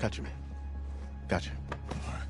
Got you, man. Got you. All right.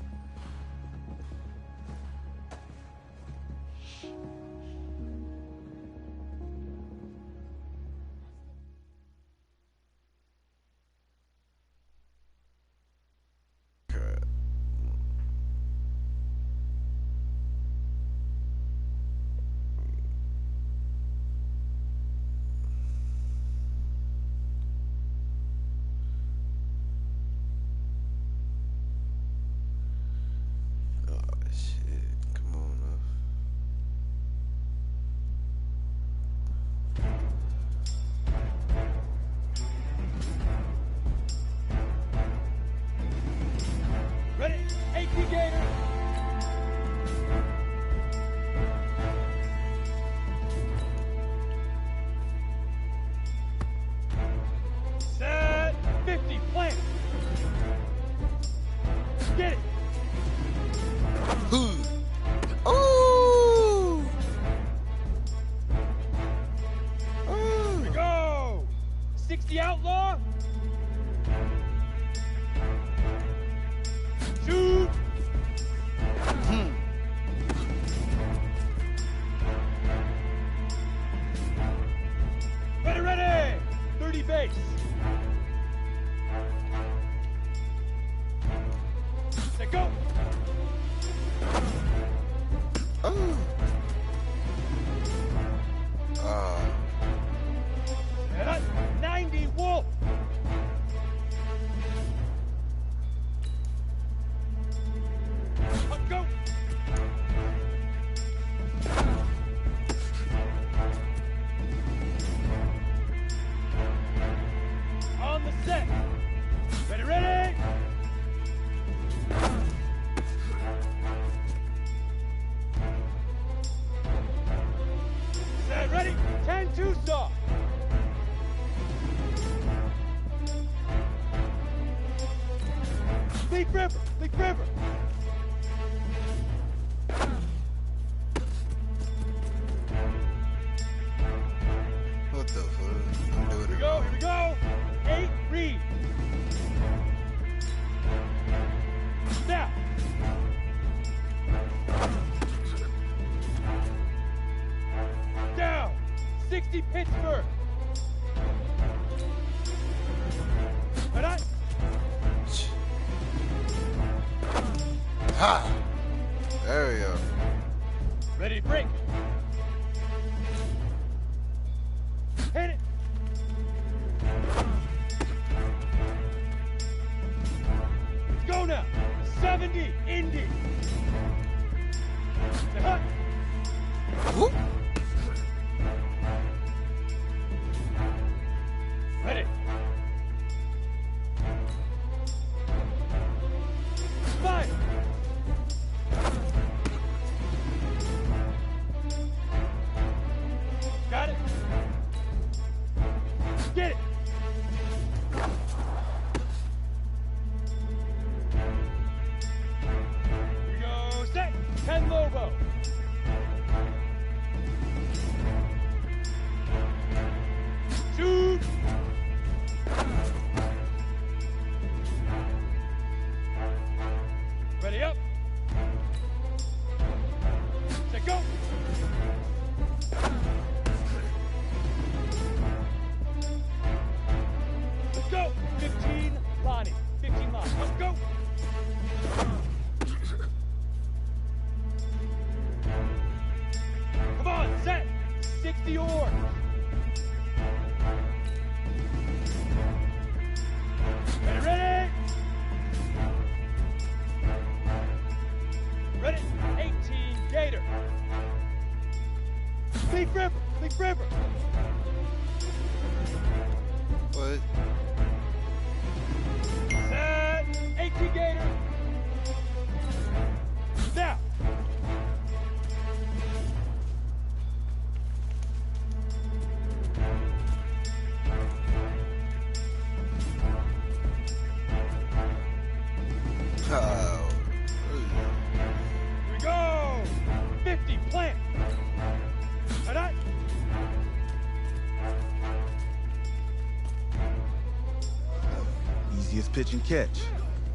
pitch and catch.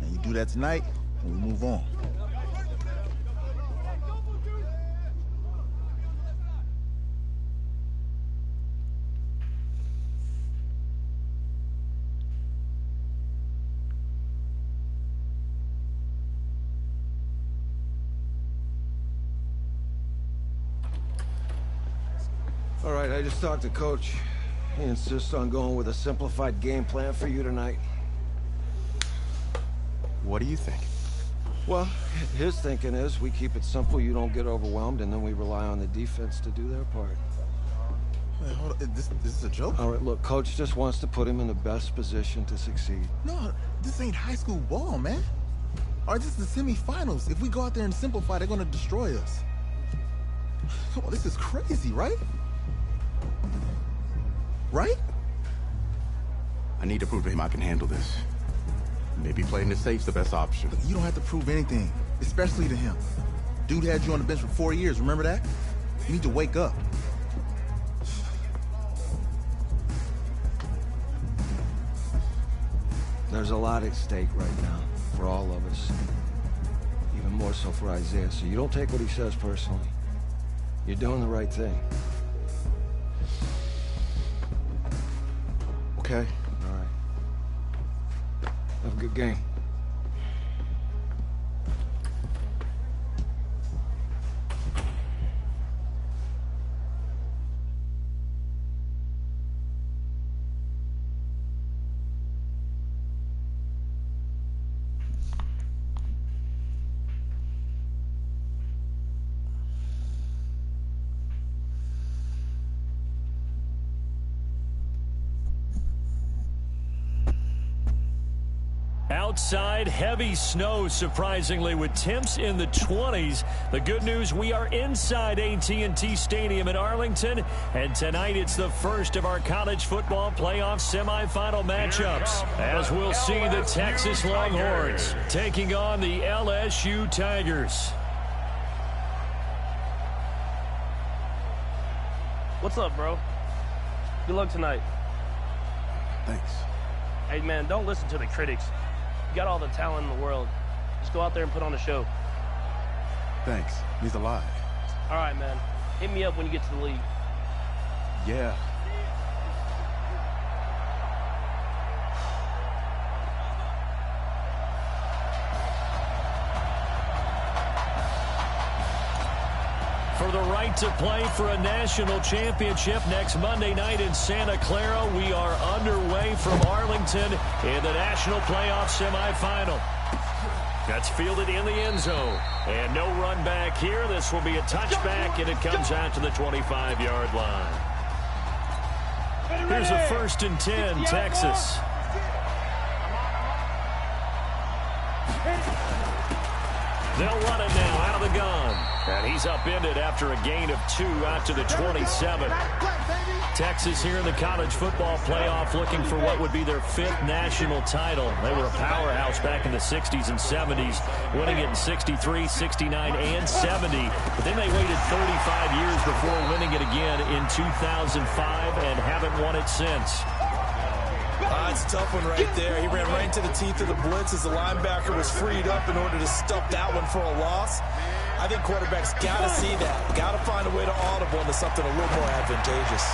And you do that tonight, and we move on. All right, I just talked to Coach. He insists on going with a simplified game plan for you tonight. What do you think? Well, his thinking is we keep it simple, you don't get overwhelmed, and then we rely on the defense to do their part. Wait, hold on. This is a joke? All right, look, Coach just wants to put him in the best position to succeed. No, this ain't high school ball, man. All right, this is the semifinals. If we go out there and simplify, they're gonna destroy us. Come on, this is crazy, right? Right? I need to prove to him I can handle this. Maybe playing it safe's the best option. Look, you don't have to prove anything, especially to him. Dude had you on the bench for 4 years, remember that? You need to wake up. There's a lot at stake right now for all of us. Even more so for Isaiah, so you don't take what he says personally. You're doing the right thing. Okay. All right. Have a good game. Outside, heavy snow, surprisingly, with temps in the 20s. The good news, we are inside AT&T Stadium in Arlington, and tonight it's the first of our college football playoff semifinal matchups, as we'll see the Texas Longhorns taking on the LSU Tigers. What's up, bro? Good luck tonight. Thanks. Hey, man, don't listen to the critics. You got all the talent in the world. Just go out there and put on a show. Thanks. Means a lot. All right, man. Hit me up when you get to the league. Yeah. For the right to play for a national championship next Monday night in Santa Clara, we are underway from Arlington in the national playoff semifinal. That's fielded in the end zone. And no run back here. This will be a touchback, and it comes out to the 25-yard line. Here's a 1st and 10, Texas. They'll run it now out of the gun. And he's upended after a gain of 2 out to the 27. Texas here in the college football playoff looking for what would be their 5th national title. They were a powerhouse back in the 60s and 70s, winning it in 63, 69, and 70. But then they waited 35 years before winning it again in 2005 and haven't won it since. It's a tough one right there. He ran right into the teeth of the blitz as the linebacker was freed up in order to stuff that one for a loss. I think quarterbacks got to see that. Got to find a way to audible into something a little more advantageous.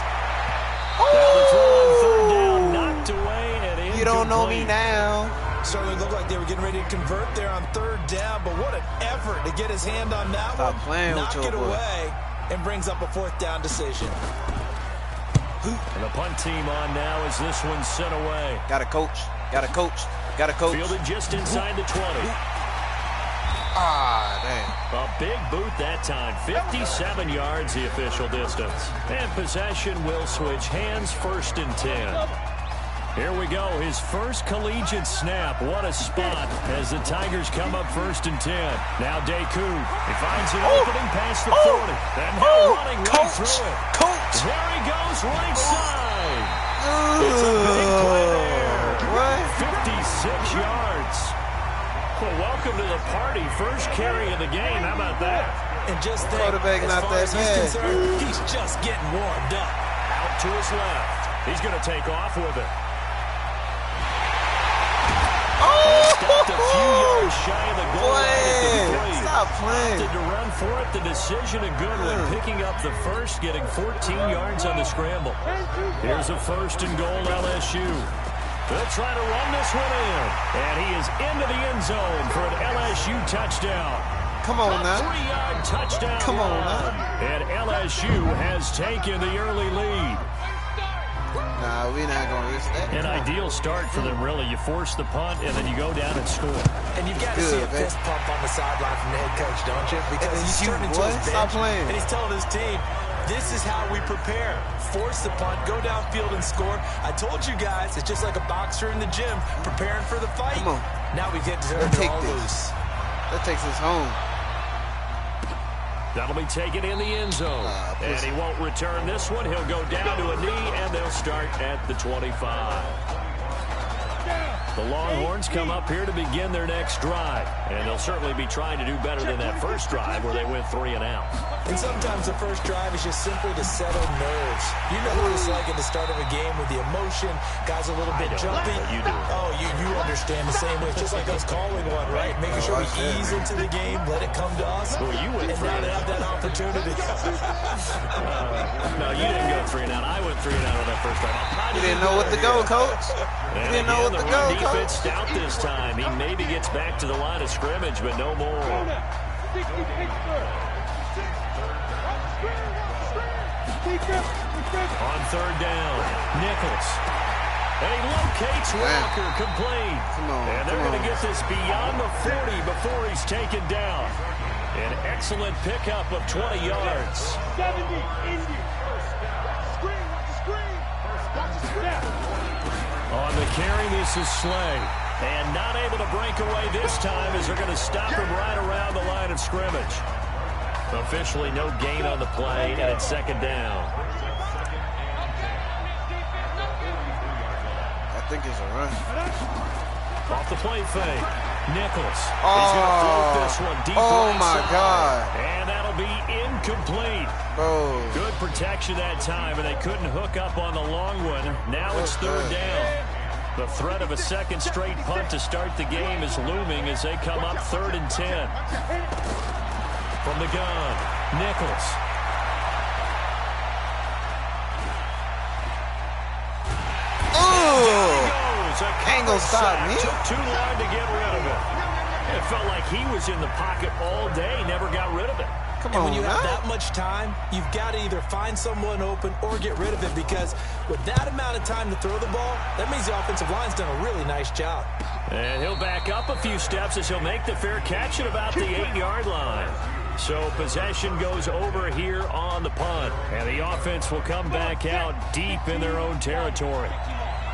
Now the throw on 3rd down, knocked away and incomplete. You don't know me now. Certainly looked like they were getting ready to convert there on 3rd down, but what an effort to get his hand on that Stop one. playing Knock with it your boy. away and brings up a 4th down decision. And the punt team on now as this one's sent away. Got a coach. Got a coach. Got a coach. Fielded just inside the 20. Ah, damn. A big boot that time. 57 yards the official distance. And possession will switch hands, 1st and 10. Here we go, his first collegiate snap. What a spot as the Tigers come up 1st and 10. Now Deku, he finds an opening past the 40. And now running right through it. Coach. There he goes, right side. It's a big play there. What? 56 yards. Well, welcome to the party. First carry of the game. How about that? And just think, Quarterback as not far that as he's bad. concerned, he's just getting warmed up. Out to his left. He's going to take off with it. shy of the goal line. Stop playing. To run for it, the decision a good one, picking up the first, getting 14 yards on the scramble. Here's a first and goal, LSU. They'll try to run this one in, and he is into the end zone for an LSU touchdown. Come on now. 3-yard touchdown. Come on now. And LSU has taken the early lead. Nah, we're not going to risk that. An ideal start for them, really. You force the punt, and then you go down and score. And you've got to see a fist pump on the sideline from the head coach, don't you? Because he's turning to his bench, and he's telling his team, this is how we prepare. Force the punt, go downfield and score. I told you guys, it's just like a boxer in the gym preparing for the fight. Come on. Now we get to turn it all loose. That takes us home. That'll be taken in the end zone. And he won't return this one. He'll go down to a knee, and they'll start at the 25. The Longhorns come up here to begin their next drive. And they'll certainly be trying to do better than that first drive where they went 3 and out. And sometimes the first drive is just simply to settle nerves. You know what it's like at the start of a game with the emotion. Guys a little bit jumpy. You do. Oh, you understand the same way. It's just like us calling one, right? Making sure we ease into the game, let it come to us. Well, you went and now to have that opportunity. No, you didn't go 3 and out. I went 3 and out on that first time. You didn't know what to go, coach. You didn't know what to go, coach. Defense stout this time. He maybe gets back to the line of scrimmage, but no more. On third down, Nichols. And he locates Walker complete. And they're going to get this beyond the 40 before he's taken down. An excellent pickup of 20 yards. 70 Indy. Screen. On the carry, this is Slay. And not able to break away this time as they're going to stop him right around the line of scrimmage. Officially no gain on the play, and it's second down. I think it's a run. Off the play fake. Nichols. He's going to float this one deep right my side. God. And that'll be incomplete. Good protection that time, and they couldn't hook up on the long one. Now it's third down. The threat of a second straight punt to start the game is looming as they come up 3rd and 10. From the gun, Nichols. Ain't gonna stop me. Took too long to get rid of it. It felt like he was in the pocket all day, never got rid of it. And when you have that much time, you've got to either find someone open or get rid of it, because with that amount of time to throw the ball, that means the offensive line's done a really nice job. And he'll back up a few steps as he'll make the fair catch at about the 8-yard line. So possession goes over here on the punt, and the offense will come back out deep in their own territory.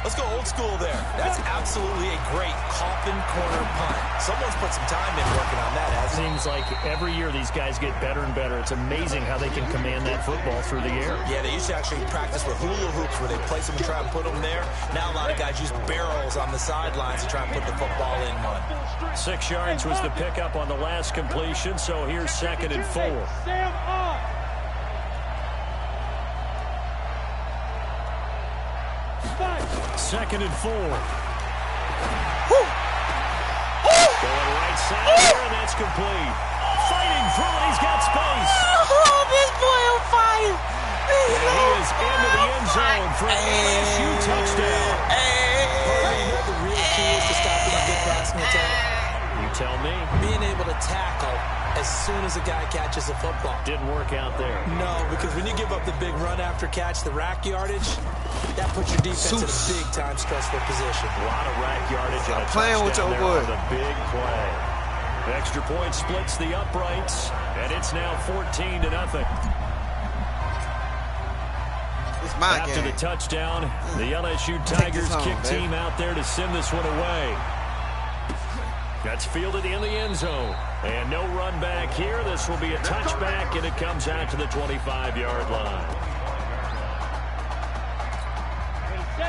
Let's go old school there. That's absolutely a great coffin corner punt. Someone's put some time in working on that, hasn't it? Seems like every year these guys get better and better. It's amazing how they can command that football through the air. Yeah, they used to actually practice with hula hoops where they place them and try and put them there. Now a lot of guys use barrels on the sidelines to try and put the football in one. 6 yards was the pickup on the last completion, so here's 2nd and 4. Second and 4. Going right side here, and that's complete. Fighting through it, he's got space. Oh, this boy on fire. And he is into the end zone for an LSU touchdown. The real key is to stop the good passing attack. You tell me. Being able to tackle as soon as a guy catches a football. Didn't work out there. No, because when you give up the big run after catch, the rack yardage, that puts your defense in a big-time stressful position. A lot of rack yardage and a playing with your touchdown wood. there on the big play. The extra point splits the uprights, and it's now 14-0. After the touchdown, the LSU Tigers kick team out there to send this one away. That's fielded in the end zone. And no run back here. This will be a touchback, and it comes out to the 25-yard line.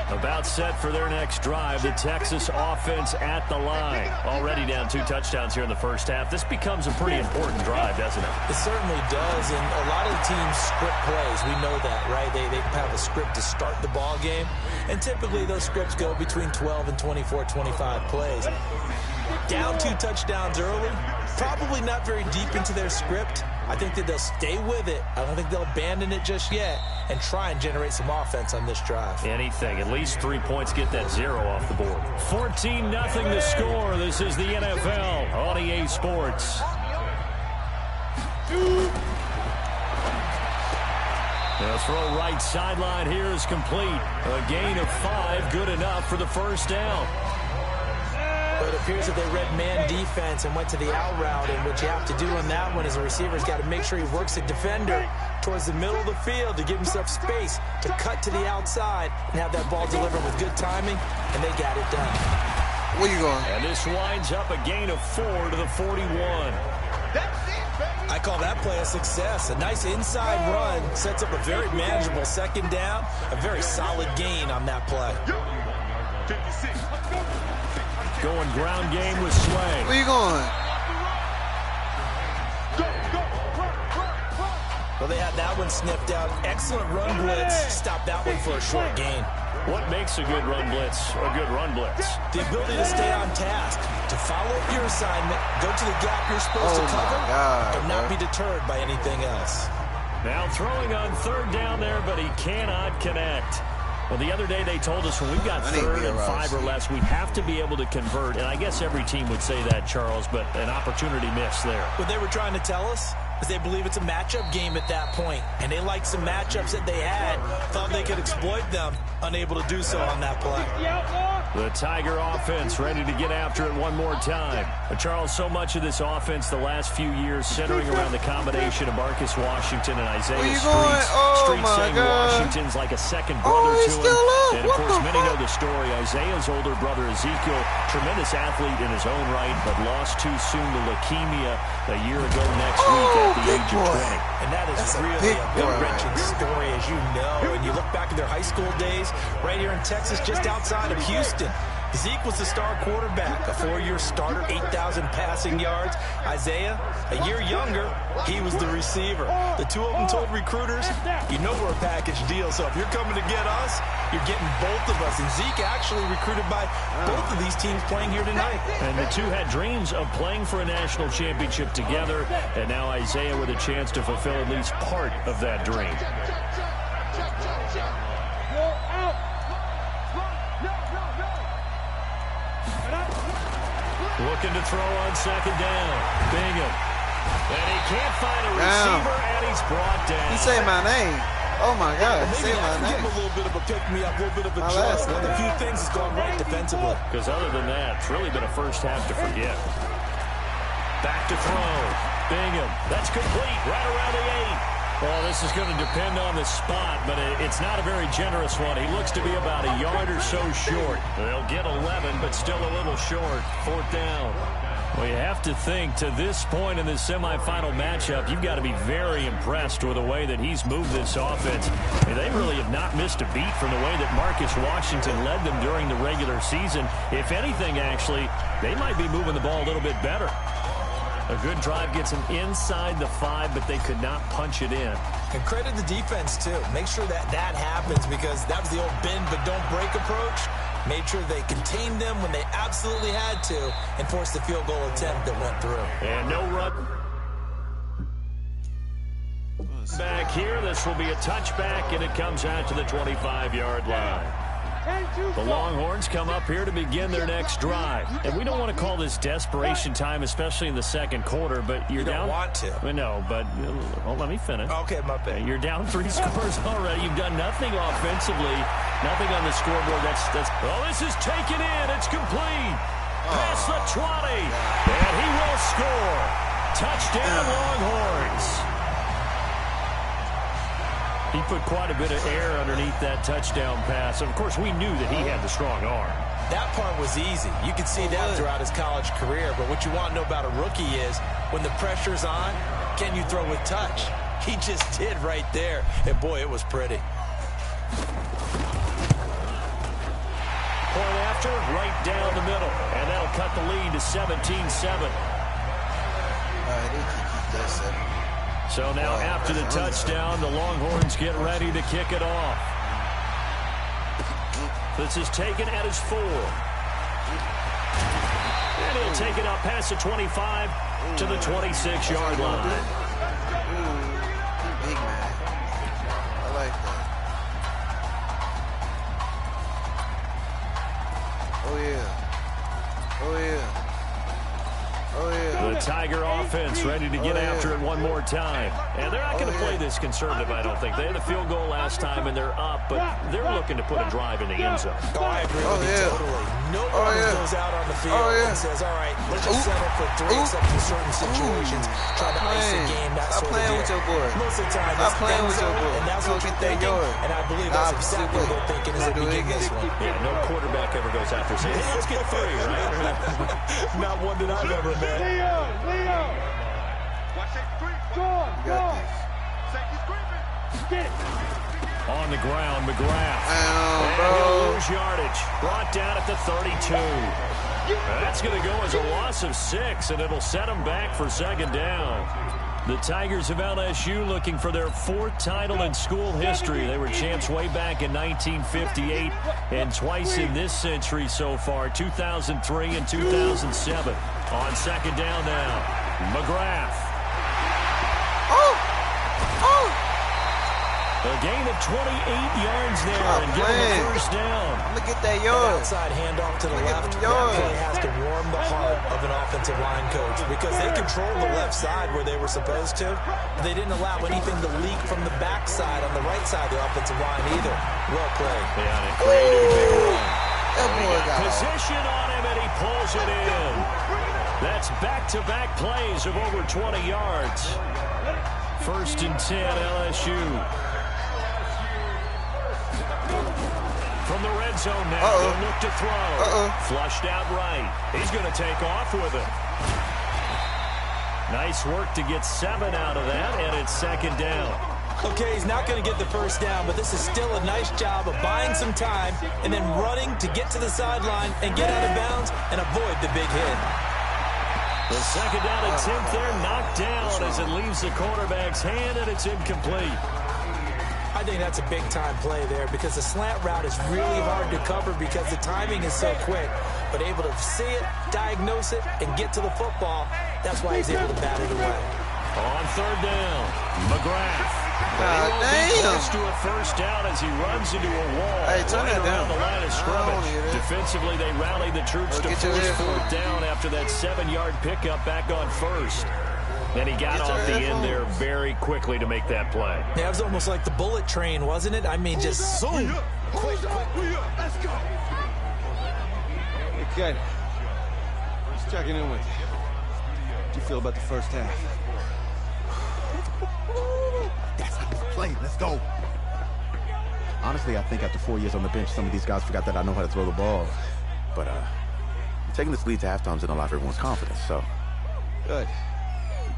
About set for their next drive. The Texas offense at the line. Already down 2 touchdowns here in the first half. This becomes a pretty important drive, doesn't it? It certainly does, and a lot of the teams script plays. We know that, right? They have a script to start the ball game, and typically those scripts go between 12 and 24, 25 plays. down 2 touchdowns early, probably not very deep into their script. I think that they'll stay with it. I don't think they'll abandon it just yet and try and generate some offense on this drive. Anything. At least 3 points, get that 0 off the board. 14-0 the score. This is the NFL on EA Sports. The throw right sideline here is complete. A gain of 5, good enough for the first down. But it appears that they read man defense and went to the out route, and what you have to do on that one is a receiver's got to make sure he works a defender towards the middle of the field to give himself space to cut to the outside and have that ball delivered with good timing, and they got it done. Where you going? And this winds up a gain of 4 to the 41. I call that play a success. A nice inside run sets up a very manageable second down, a very solid gain on that play. Going ground game with Slay. Where you going? Well, they had that one sniffed out. Excellent run blitz. Stop that one for a short gain. What makes a good run blitz a good run blitz? The ability to stay on task, to follow up your assignment, go to the gap you're supposed to cover, and not be deterred by anything else. Now throwing on third down there, but he cannot connect. Well, the other day they told us when we've got 3rd and 5 or less, we have to be able to convert. And I guess every team would say that, Charles, but an opportunity missed there. What they were trying to tell us is they believe it's a matchup game at that point, and they liked some matchups that they had, thought they could exploit them, unable to do so on that play. The Tiger offense ready to get after it one more time. But Charles, so much of this offense the last few years centering around the combination of Marcus Washington and Isaiah Streets. Streets saying Washington's like a second brother to him. And of course, many know the story. Isaiah's older brother Ezekiel, tremendous athlete in his own right, but lost too soon to leukemia a year ago next week at the age of 20. And that is really a gut-wrenching story, as you know. And you look back at their high school days, right here in Texas, just outside of Houston. Zeke was the star quarterback, a 4-year starter, 8,000 passing yards. Isaiah, a year younger, he was the receiver. The two of them told recruiters, you know we're a package deal, so if you're coming to get us, you're getting both of us. And Zeke actually recruited by both of these teams playing here tonight. And the two had dreams of playing for a national championship together, and now Isaiah with a chance to fulfill at least part of that dream. Looking to throw on second down. Bingham. And he can't find a receiver, and he's brought down. He said my name. Oh, my God. He said my name. Give him a little bit of a pick-me-up, a little bit of a trust. One of the few things that's gone right defensively. Because other than that, it's really been a first half to forget. Back to throw. Bingham. That's complete. Right around the 8. Well, this is going to depend on the spot, but it's not a very generous one. He looks to be about a yard or so short. They'll get 11, but still a little short. 4th down. Well, you have to think to this point in this semifinal matchup, you've got to be very impressed with the way that he's moved this offense. I mean, they really have not missed a beat from the way that Marcus Washington led them during the regular season. If anything, actually, they might be moving the ball a little bit better. A good drive gets them inside the 5, but they could not punch it in. And credit the defense, too. Make sure that happens, because that was the old bend but don't break approach. Made sure they contained them when they absolutely had to and forced the field goal attempt that went through. And no run. Back here, this will be a touchback, and it comes out to the 25-yard line. The Longhorns come up here to begin their next drive. And we don't want to call this desperation time, especially in the second quarter, but you're down. You don't want to. No, but let me finish. Okay, my bad. You're down 3 scores already. You've done nothing offensively, nothing on the scoreboard. Well, this is taken in. It's complete. Past the 20. And he will score. Touchdown, Longhorns. He put quite a bit of air underneath that touchdown pass. Of course, we knew that he had the strong arm. That part was easy. You could see that throughout his college career. But what you want to know about a rookie is when the pressure's on, can you throw with touch? He just did right there. And, boy, it was pretty. Point after, right down the middle. And that'll cut the lead to 17-7. So now after the touchdown, the Longhorns get ready to kick it off. This is taken at his 4. And he'll take it up past the 25 to the 26-yard line. Big man. I like that. Oh, yeah. Oh, yeah. Oh, yeah. The Tiger offense ready to get after it one more time. And they're not going to play this conservative, I don't think. They had a field goal last time, and they're up, but they're looking to put a drive in the end zone. Oh, I agree with you totally. No one goes out on the field and says, all right, let's just settle for 3 except in certain situations. Try to ice the game, that sort of deal. With your boy. Most of the time, Stop playing with your boy. And that's what you're thinking. And I believe that's exactly what they're thinking as they begin this one. Yeah, no quarterback ever goes after saying, hey, let's get 3, right? Not one that I've ever met. Leo! Watch it, You got this. Get it! On the ground, McGrath. Damn, bro. And he'll lose yardage. Brought down at the 32. That's going to go as a loss of 6, and it'll set them back for second down. The Tigers of LSU looking for their 4th title in school history. They were champs way back in 1958 and twice in this century so far, 2003 and 2007. On second down now, McGrath. A gain of 28 yards there and give him a first down. Look at that yard. Outside handoff to the left. That play has to warm the heart of an offensive line coach because they controlled the left side where they were supposed to. They didn't allow anything to leak from the backside on the right side of the offensive line either. Well played. Yeah, and created a big run. That boy got position on him, and he pulls it in. That's back-to-back plays of over 20 yards. First and 10, LSU. From the red zone now, they'll look to throw. Flushed out right. He's going to take off with it. Nice work to get 7 out of that, and it's second down. Okay, he's not going to get the first down, but this is still a nice job of buying some time and then running to get to the sideline and get out of bounds and avoid the big hit. The second down attempt there knocked down as it leaves the quarterback's hand, and it's incomplete. I think that's a big-time play there because the slant route is really hard to cover because the timing is so quick. But able to see it, diagnose it, and get to the football, that's why he's able to bat it away. On third down, McGrath. Close to a first down as he runs into a wall. Hey, turn that down. The line of scrimmage. Defensively, they rallied the troops to force 4th down after that 7-yard pickup back on first. And he got off the end there very quickly to make that play. Yeah, it was almost like the bullet train, wasn't it? I mean, just zoom. Quick. Let's go. Hey, kid. Just checking in with you. How'd you feel about the first half? That's how it's played. Let's go. Honestly, I think after 4 years on the bench, some of these guys forgot that I know how to throw the ball. But taking this lead to halftime is going to allow everyone's confidence, so. Good.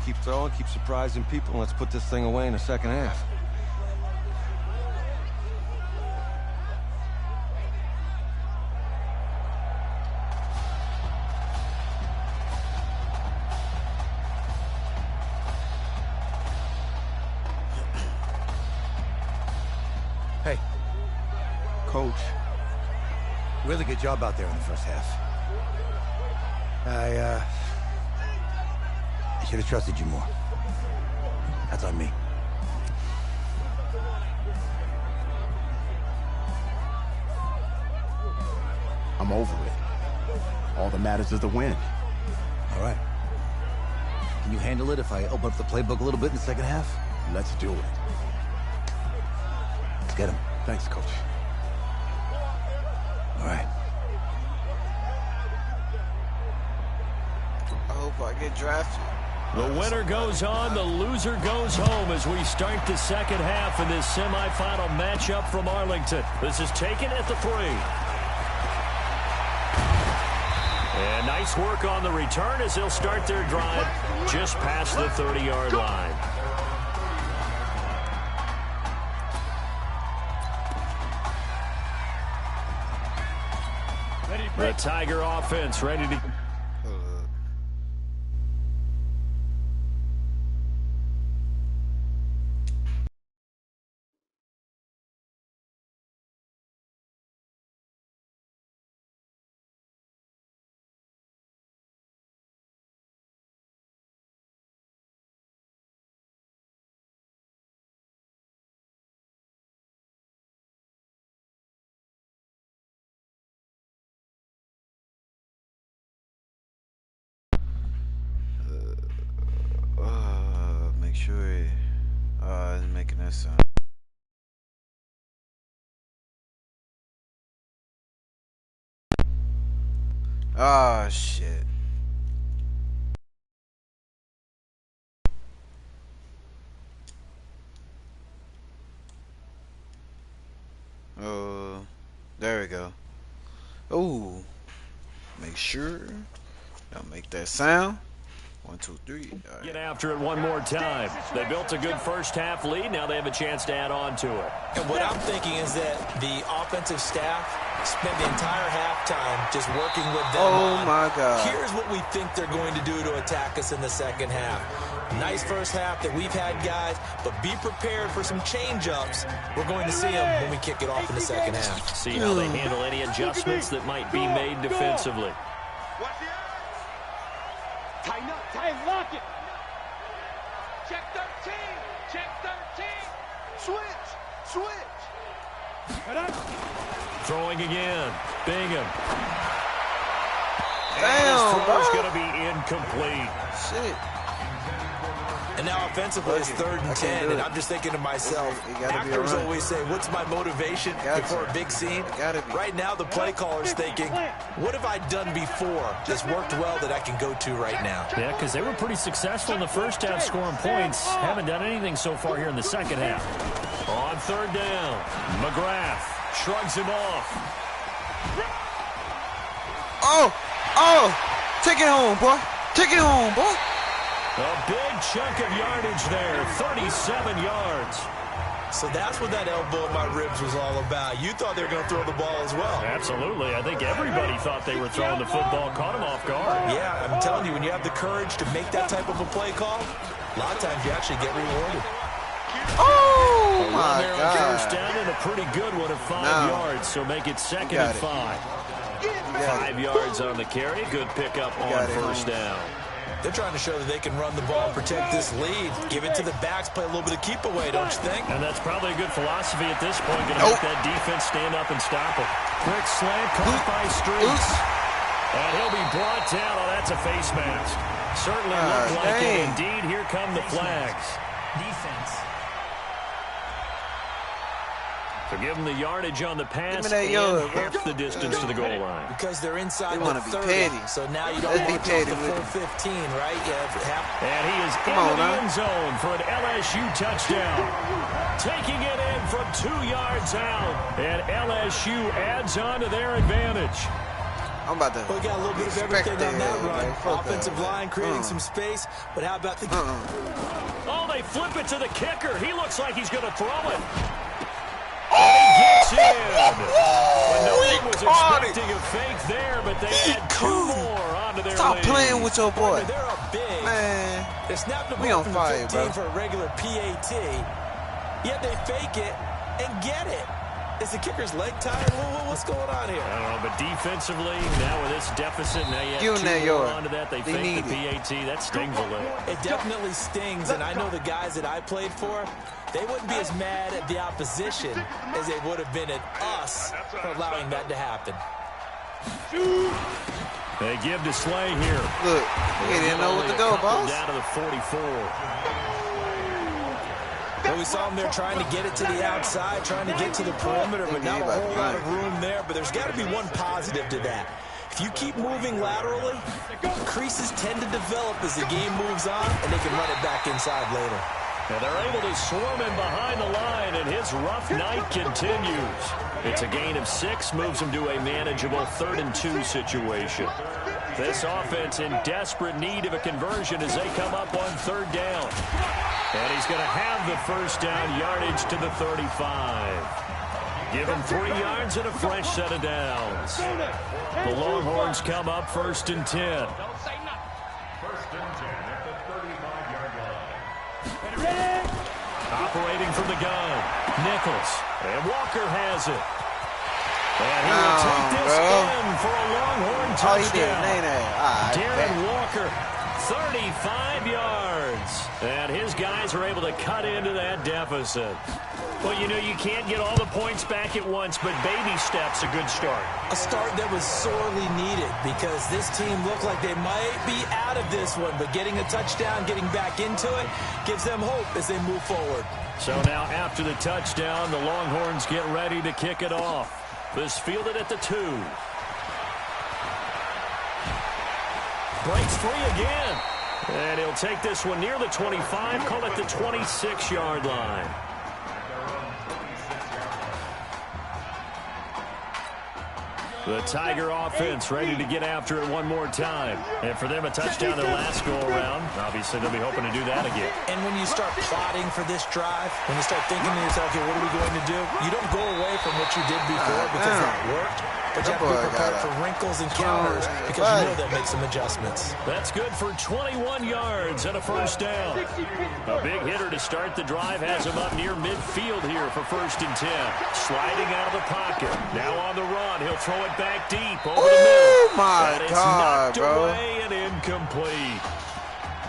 Keep throwing, keep surprising people, and let's put this thing away in the second half. Hey. Coach. Really good job out there in the first half. I should have trusted you more. That's on me. I'm over it. All that matters is the win. All right. Can you handle it if I open up the playbook a little bit in the second half? Let's do it. Let's get him. Thanks, Coach. All right. I hope I get drafted. The winner goes on, the loser goes home as we start the second half in this semifinal matchup from Arlington. This is taken at the 3. And nice work on the return as they'll start their drive just past the 30-yard line. The Tiger offense ready to... sure it's making that sound. Oh shit. Oh, there we go. Oh, make sure don't make that sound. 1, 2, 3. Right. Get after it one more time. They built a good first half lead. Now they have a chance to add on to it. And what I'm thinking is that the offensive staff spent the entire halftime just working with them. Oh my God. Here's what we think they're going to do to attack us in the second half. Nice first half that we've had, guys, but be prepared for some change-ups. We're going to see them when we kick it off in the second half. See how they handle any adjustments that might be made defensively. Tighten up. Hey, lock it. Check 13. Check 13. Switch. Throwing again. Bingham. Damn, His throw is going to be incomplete. Shit. And now offensively, it's 3rd and 10, and I'm just thinking to myself, actors always say, what's my motivation before a big scene? Right now, the play caller's thinking, what have I done before that's worked well that I can go to right now? Yeah, because they were pretty successful in the first half scoring points. Haven't done anything so far here in the second half. On 3rd down, McGrath shrugs him off. Oh! Take it home, boy. Take it home, boy. A big chunk of yardage there, 37 yards. So that's what that elbow in my ribs was all about. You thought they were going to throw the ball as well. Absolutely. I think everybody thought they were throwing the football, caught him off guard. Yeah, I'm telling you, when you have the courage to make that type of a play call, a lot of times you actually get rewarded. Oh, my God. First down and a pretty good one of 5 yards, so make it 2nd and 5. 5 yards on the carry. Good pickup on first down. They're trying to show that they can run the ball and protect this lead. Give it to the backs, play a little bit of keep away, don't you think? And that's probably a good philosophy at this point. Going to make that defense stand up and stop it. Quick slant, caught by Streets. And he'll be brought down. Oh, that's a face mask. Certainly looked like it. Indeed, here come the flags. Defense. So give them the yardage on the pass and half the distance to the goal line. Because they're inside the 30. So now you don't want to take the full 15, right? And he is in the end zone for an LSU touchdown. Taking it in from 2 yards out. And LSU adds on to their advantage. I'm about to. We got a little bit of everything on that run. Offensive line creating some space, but how about the... Oh, they flip it to the kicker. He looks like he's going to throw it. And he gets in. When nobody was expecting a fake there, but they had 2 more onto their lead. Stop playing with your boy. They're up big. Man, they snapped the we ball on from fire, the 15 bro. for a regular PAT, yet they fake it and get it. Is the kicker's leg tired? What's going on here? I don't know, but defensively, now with this deficit, now you have 2 more onto that. They fake the PAT. That stings a little. It definitely stings, and I know the guys that I played for, they wouldn't be as mad at the opposition as they would have been at us for allowing that to happen. They give to Slay here. Look, he didn't know what to go, boss. Down to the 44. Well, we saw them there trying to get it to the outside, trying to get to the perimeter, but not a whole lot of room there. But there's got to be one positive to that. If you keep moving laterally, creases tend to develop as the game moves on, and they can run it back inside later. And they're able to swarm him behind the line, and his rough night continues. It's a gain of 6, moves him to a manageable 3rd and 2 situation. This offense in desperate need of a conversion as they come up on 3rd down. And he's going to have the first down yardage to the 35. Give him 3 yards and a fresh set of downs. The Longhorns come up 1st and 10. Operating from the gun, Nichols, and Walker has it. And he will take this in for a Longhorn touchdown. Darren Walker, 35 yards. And his guys are able to cut into that deficit. Well, you know, you can't get all the points back at once, but baby steps a good start. A start that was sorely needed because this team looked like they might be out of this one, but getting a touchdown, getting back into it, gives them hope as they move forward. So now after the touchdown, the Longhorns get ready to kick it off. This fielded at the 2. Breaks free again. And he'll take this one near the 25, call it the 26-yard line. The Tiger offense ready to get after it one more time. And for them, a touchdown their last go-around. Obviously, they'll be hoping to do that again. And when you start plotting for this drive, when you start thinking to yourself, okay, what are we going to do? You don't go away from what you did before because that worked. But you have to be prepared for wrinkles and counters because you know that makes some adjustments. That's good for 21 yards and a first down. A big hitter to start the drive has him up near midfield here for 1st and 10. Sliding out of the pocket. Now on the run. He'll throw it back deep over the middle. Oh, my God, bro. Away and incomplete.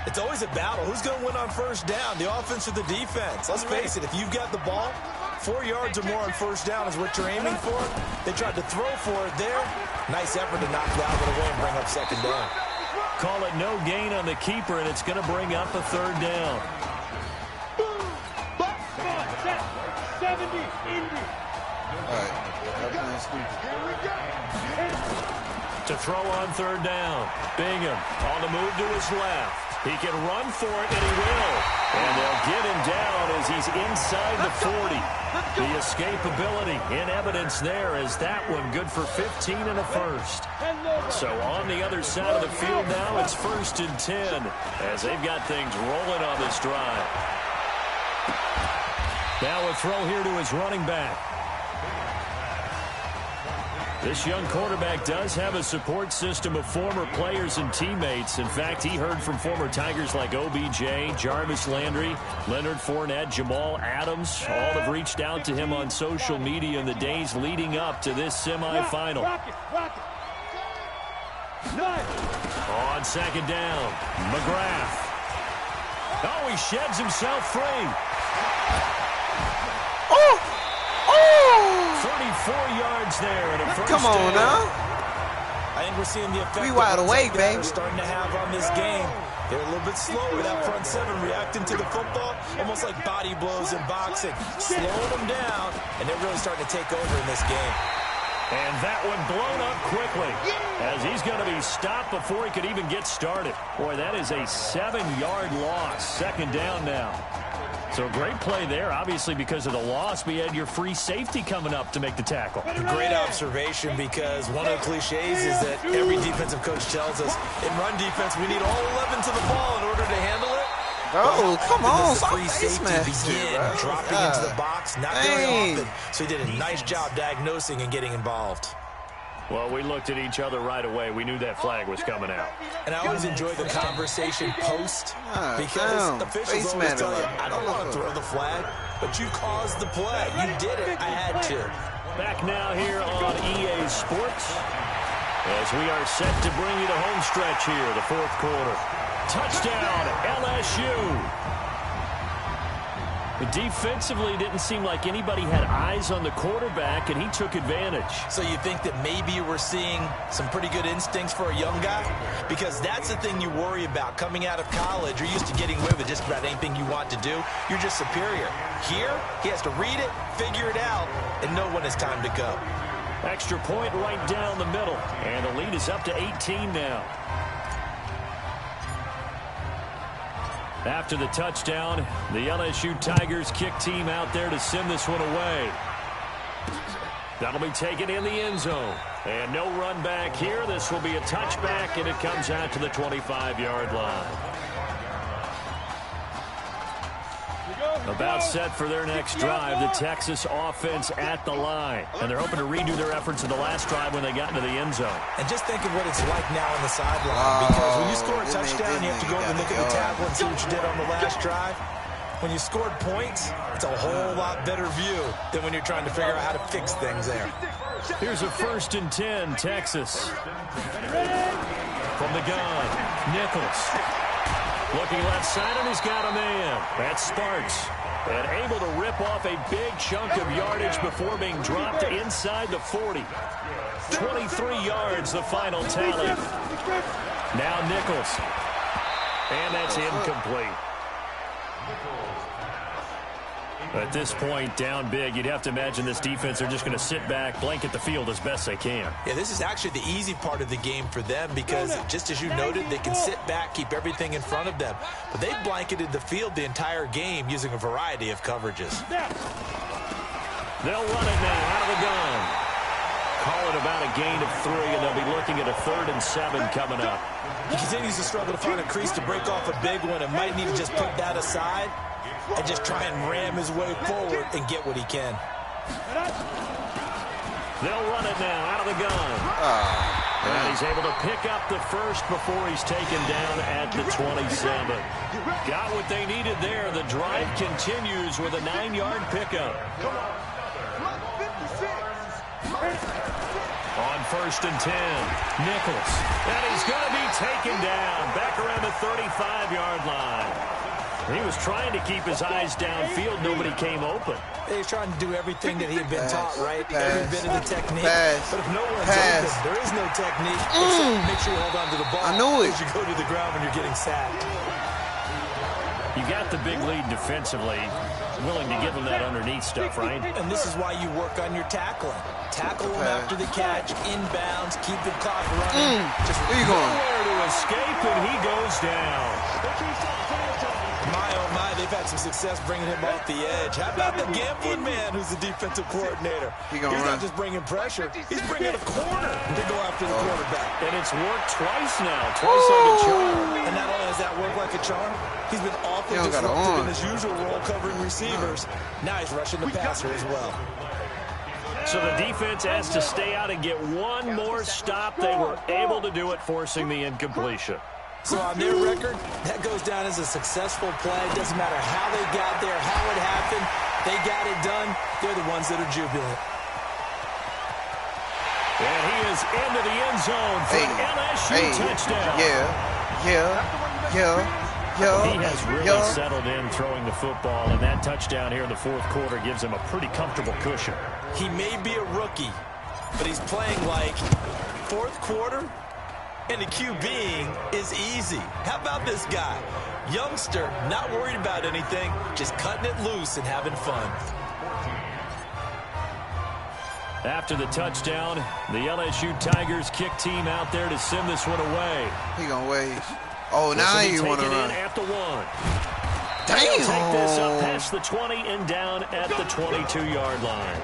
It's always a battle. Who's going to win on first down, the offense or the defense? Let's face it, if you've got the ball, 4 yards or more on first down is what you're aiming for. They tried to throw for it there. Nice effort to knock that one away and bring up 2nd down. Call it no gain on the keeper, and it's going to bring up a 3rd down. 70, Indy. To throw on 3rd down. Bingham on the move to his left. He can run for it, and he will. And they'll get him down as he's inside the 40. The escapability in evidence there as that one good for 15 and a first. So on the other side of the field now, it's 1st and 10 as they've got things rolling on this drive. Now a throw here to his running back. This young quarterback does have a support system of former players and teammates. In fact, he heard from former Tigers like OBJ, Jarvis Landry, Leonard Fournette, Jamal Adams. All have reached out to him on social media in the days leading up to this semifinal. On 2nd down, McGrath. Oh, he sheds himself free. 34 yards there and a first down. Come on now. I think we're seeing the effect we wide awake, baby. Starting to have on this game. They're a little bit slower, that front 7 reacting to the football, almost like body blows in boxing, slowing them down, and they're really starting to take over in this game. And that one blown up quickly as he's going to be stopped before he could even get started. Boy, that is a 7-yard loss. 2nd down now. So great play there, obviously because of the loss. We had your free safety coming up to make the tackle. Great observation because one of the cliches is that every defensive coach tells us in run defense we need all 11 to the ball in order to handle it. Bro, come on. The free safety begin dropping into the box, not very often. So he did a nice job diagnosing and getting involved. Well, we looked at each other right away. We knew that flag was coming out. And I always enjoy the conversation post because officials always tell you, I don't want to throw the flag, but you caused the play. You did it. I had to. Back now here on EA Sports as we are set to bring you the home stretch here, the 4th quarter. Touchdown, LSU. But defensively, didn't seem like anybody had eyes on the quarterback, and he took advantage. So you think that maybe we're seeing some pretty good instincts for a young guy? Because that's the thing you worry about. Coming out of college, you're used to getting away with just about anything you want to do. You're just superior. Here, he has to read it, figure it out, and know when it's time to go. Extra point right down the middle, and the lead is up to 18 now. After the touchdown, the LSU Tigers kick team out there to send this one away. That'll be taken in the end zone. And no run back here. This will be a touchback, and it comes out to the 25-yard line. About set for their next drive, the Texas offense at the line. And they're hoping to redo their efforts in the last drive when they got into the end zone. And just think of what it's like now on the sideline. Because when you score a touchdown, you have to go over and look at the tackle and see what you did on the last drive. When you scored points, it's a whole lot better view than when you're trying to figure out how to fix things there. Here's a 1st and 10, Texas. From the gun, Nichols. Looking left side, and he's got a man. That's Sparks. And able to rip off a big chunk of yardage before being dropped inside the 40. 23 yards, the final tally. Now Nichols. And that's incomplete. At this point, down big, you'd have to imagine this defense are just going to sit back, blanket the field as best they can. Yeah, this is actually the easy part of the game for them because, just as you noted, they can sit back, keep everything in front of them. But they've blanketed the field the entire game using a variety of coverages. They'll run it now out of the gun. Call it about a gain of 3, and they'll be looking at a 3rd and 7 coming up. He continues to struggle to find a crease to break off a big one and might need to just put that aside and just try and ram his way forward and get what he can. They'll run it now out of the gun. And he's able to pick up the first before he's taken down at the 27. Got what they needed there. The drive continues with a 9-yard pickup. On 1st and 10, Nichols. And he's going to be taken down back around the 35-yard line. He was trying to keep his eyes downfield. Nobody came open. He's trying to do everything that he had been taught, right? Every bit of the technique. But if no one's open, there is no technique. Except make sure you hold on to the ball. I knew it. As you go to the ground when you're getting sacked. You got the big lead defensively. Willing to give him that underneath stuff, right? And this is why you work on your tackling. Tackle him after the catch, inbounds, keep the clock running. Just where you going? Nowhere to escape, and he goes down. My, oh my, they've had some success bringing him off the edge. How about the gambling man who's the defensive coordinator? He's not just bringing pressure. He's bringing a corner to go after the quarterback. And it's worked twice now. Twice like a charm. And not only has that worked like a charm, he's been awfully disruptive in his usual role covering receivers. Now he's rushing the passer as well. So the defense has to stay out and get one more stop. They were able to do it, forcing the incompletion. So on their record, that goes down as a successful play. Doesn't matter how they got there, how it happened. They got it done. They're the ones that are jubilant. And he is into the end zone for an LSU touchdown. He has really settled in throwing the football, and that touchdown here in the 4th quarter gives him a pretty comfortable cushion. He may be a rookie, but he's playing like 4th quarter. And the QBing is easy. How about this guy? Youngster, not worried about anything, just cutting it loose and having fun. After the touchdown, the LSU Tigers kick team out there to send this one away. He gonna wait. Oh, now you want to run. At the 1. Damn. They'll take this up past the 20 and down at the 22-yard line.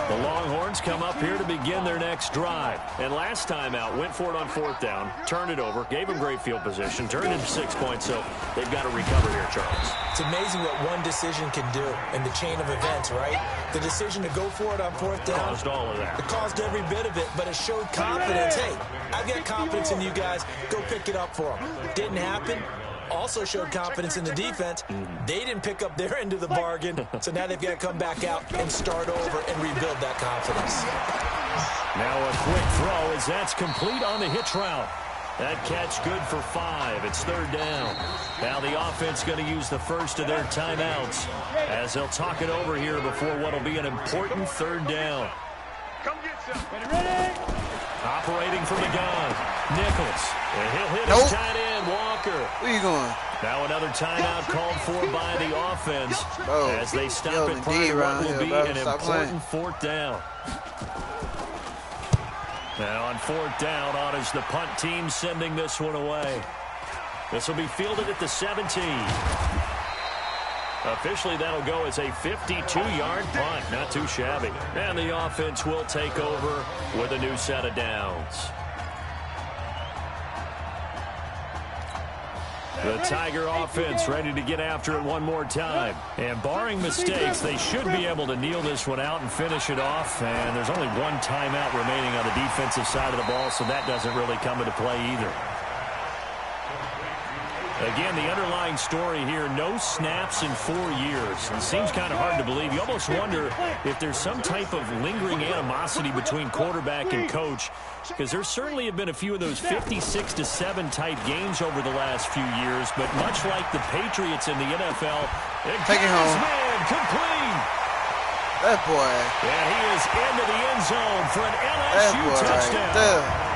The Longhorns come up here to begin their next drive. And last time out, went for it on 4th down, turned it over, gave them great field position, turned into 6 points, so they've got to recover here, Charles. It's amazing what one decision can do in the chain of events, right? The decision to go for it on 4th down. Caused all of that. It caused every bit of it, but it showed confidence. Hey, I've got confidence in you guys. Go pick it up for them. Didn't happen. Also showed confidence in the defense. They didn't pick up their end of the bargain, so now they've got to come back out and start over and rebuild that confidence. Now a quick throw as that's complete on the hitch route. That catch good for 5. It's 3rd down. Now the offense going to use the first of their timeouts as they'll talk it over here before what will be an important 3rd down. Come get some. Ready? Operating from the gun, Nichols. And he'll hit his tight end, Walker. Where you going? Now another timeout called for by the offense as they stop it prior to what will be an important 4th down. Now on 4th down, honors the punt team sending this one away. This will be fielded at the 17. Officially, that'll go as a 52-yard punt. Not too shabby. And the offense will take over with a new set of downs. The Tiger offense ready to get after it one more time. And barring mistakes, they should be able to kneel this one out and finish it off. And there's only one timeout remaining on the defensive side of the ball, so that doesn't really come into play either. Again, the underlying story here, no snaps in 4 years. It seems kind of hard to believe. You almost wonder if there's some type of lingering animosity between quarterback and coach, because there certainly have been a few of those 56-7 type games over the last few years, but much like the Patriots in the NFL, take it home. Complete. That boy. And he is into the end zone for an LSU touchdown. Right.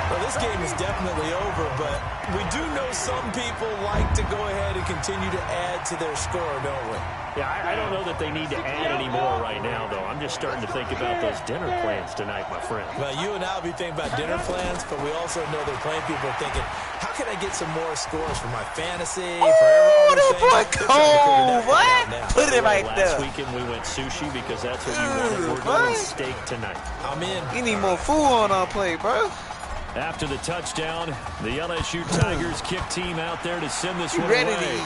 Well, this game is definitely over, but we do know some people like to go ahead and continue to add to their score, don't we? Yeah, I don't know that they need to add any more right now, though. I'm just starting to think about those dinner plans tonight, my friend. Well, you and I will be thinking about dinner plans, but we also know that plenty of people are thinking, how can I get some more scores for my fantasy? Oh, that boy cold, what? Put it right there. Last weekend we went sushi because that's what you wanted. We're doing steak tonight. I'm in. You need more food on our plate, bro. After the touchdown, the LSU Tigers kick team out there to send this one ready away. to eat.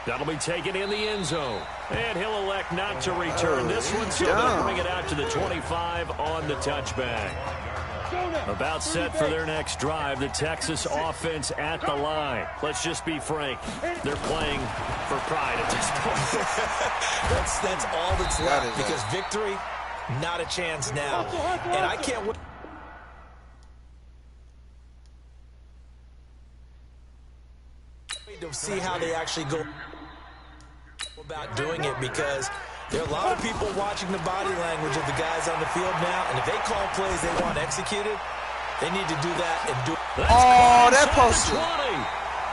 That'll be taken in the end zone. And he'll elect not to return this one, so they'll bring it out to the 25 on the touchback. About set for their next drive, the Texas offense at the line. Let's just be frank. They're playing for pride at this point. that's all that's left, because victory, not a chance now. And I can't wait to see how they actually go about doing it, because there are a lot of people watching the body language of the guys on the field now, and if they call plays they want executed, they need to do that and do it. Oh, that post.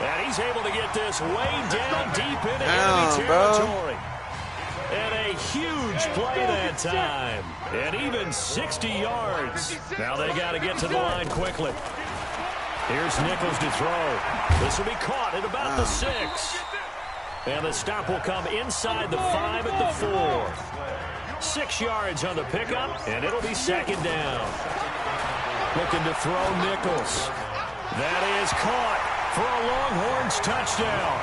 And he's able to get this way down deep into enemy territory. And a huge play that time. And even 60 yards. Now they got to get to the line quickly. Here's Nichols to throw. This will be caught at about the 6. And the stop will come inside the 5 at the 4. 6 yards on the pickup, and it'll be second down. Looking to throw Nichols. That is caught for a Longhorns touchdown.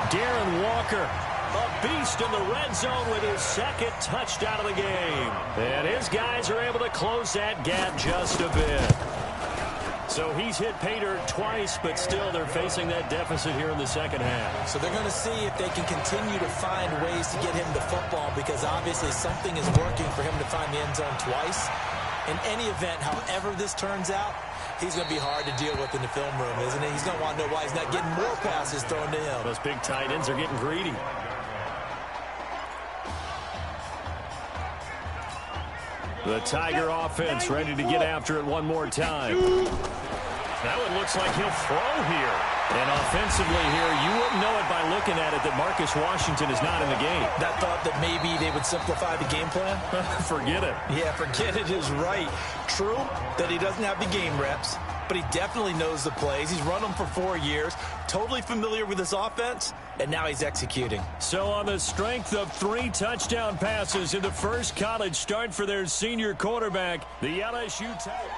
Darren Walker, a beast in the red zone with his second touchdown of the game. And his guys are able to close that gap just a bit. So he's hit pay dirt twice, but still they're facing that deficit here in the second half. So they're going to see if they can continue to find ways to get him the football, because obviously something is working for him to find the end zone twice. In any event, however this turns out, he's going to be hard to deal with in the film room, isn't he? He's going to want to know why he's not getting more passes thrown to him. Those big tight ends are getting greedy. The Tiger offense ready to get after it one more time. Now it looks like he'll throw here. And offensively here, you wouldn't know it by looking at it that Marcus Washington is not in the game. That thought that maybe they would simplify the game plan? Forget it. Yeah, forget it is right. True that he doesn't have the game reps, but he definitely knows the plays. He's run them for 4 years, totally familiar with his offense, and now he's executing. So on the strength of 3 touchdown passes in the first college start for their senior quarterback, the LSU Tigers.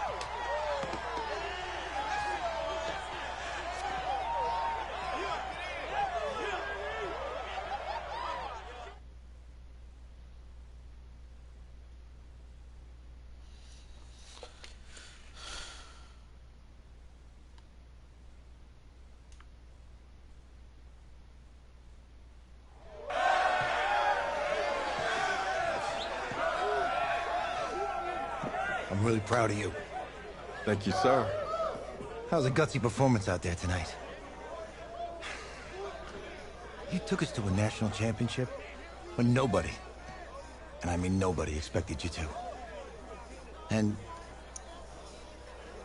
I'm really proud of you. Thank you, sir. How's a gutsy performance out there tonight? You took us to a national championship when nobody, and I mean nobody, expected you to. And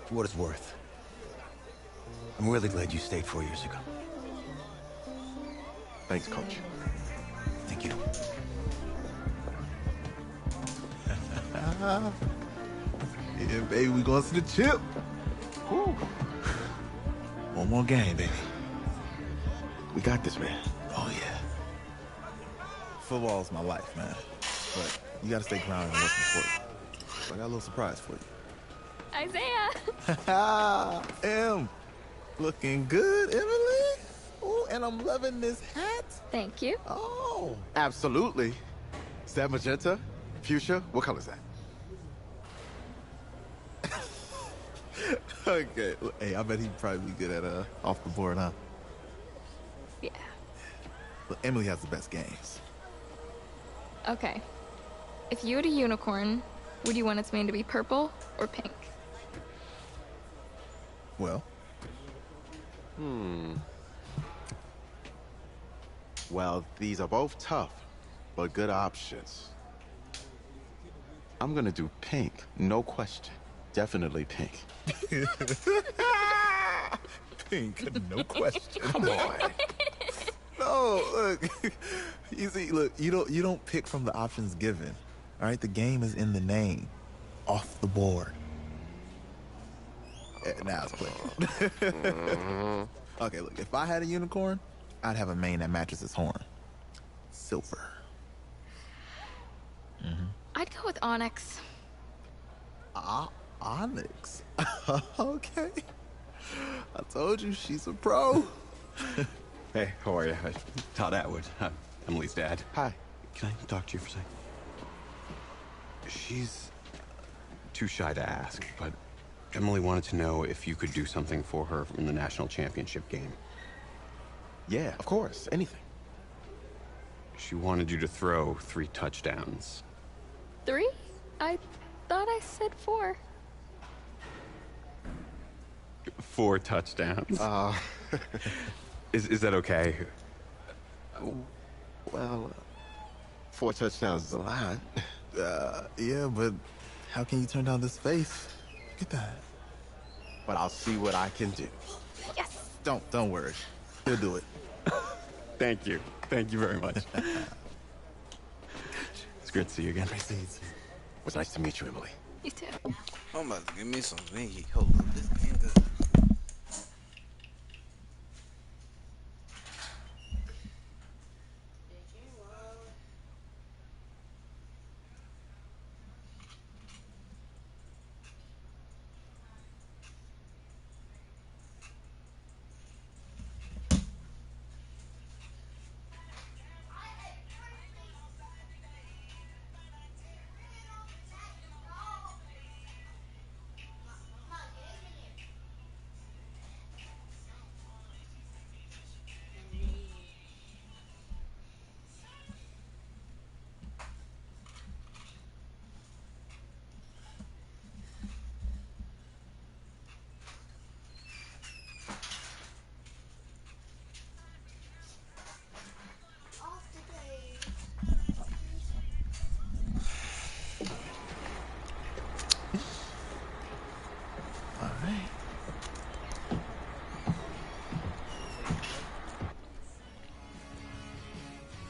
for what it's worth, I'm really glad you stayed 4 years ago. Thanks, Coach. Thank you. Yeah, baby, we going to the chip. Whew. One more game, baby. We got this, man. Oh, yeah. Football's my life, man. But you got to stay grounded in what's important. So I got a little surprise for you. Isaiah! Looking good, Emily. Oh, and I'm loving this hat. Thank you. Oh. Absolutely. Is that magenta? Fuchsia? What color is that? Okay. Hey, I bet he'd probably be good at off the board, huh? Yeah. Look, Emily has the best games. Okay. If you had a unicorn, would you want its mane to be purple or pink? Well? Well, these are both tough, but good options. I'm gonna do pink, no question. Definitely pink. Pink, no question. Come on. No, look. You see, look, you don't pick from the options given. All right, the game is in the name. Off the board. Now it's clear. Okay, look, if I had a unicorn, I'd have a mane that matches its horn. Silver. I'd go with onyx. Onyx. Okay. I told you she's a pro. Hey, how are you? Todd Atwood. I'm Emily's dad. Hi. Can I talk to you for a second? She's too shy to ask, but Emily wanted to know if you could do something for her in the national championship game. Yeah, of course. Anything. She wanted you to throw 3 touchdowns. 3? I thought I said 4. 4 touchdowns. Is that okay? Well, 4 touchdowns is a lot. Yeah, but how can you turn down this face? Look at that. But I'll see what I can do. Yes! Don't worry. He'll do it. Thank you. Thank you very much. It's great to see you again. It was nice to meet you, Emily. You too. I'm about to give me some Ziggy. Hold up, this ain't good. All right.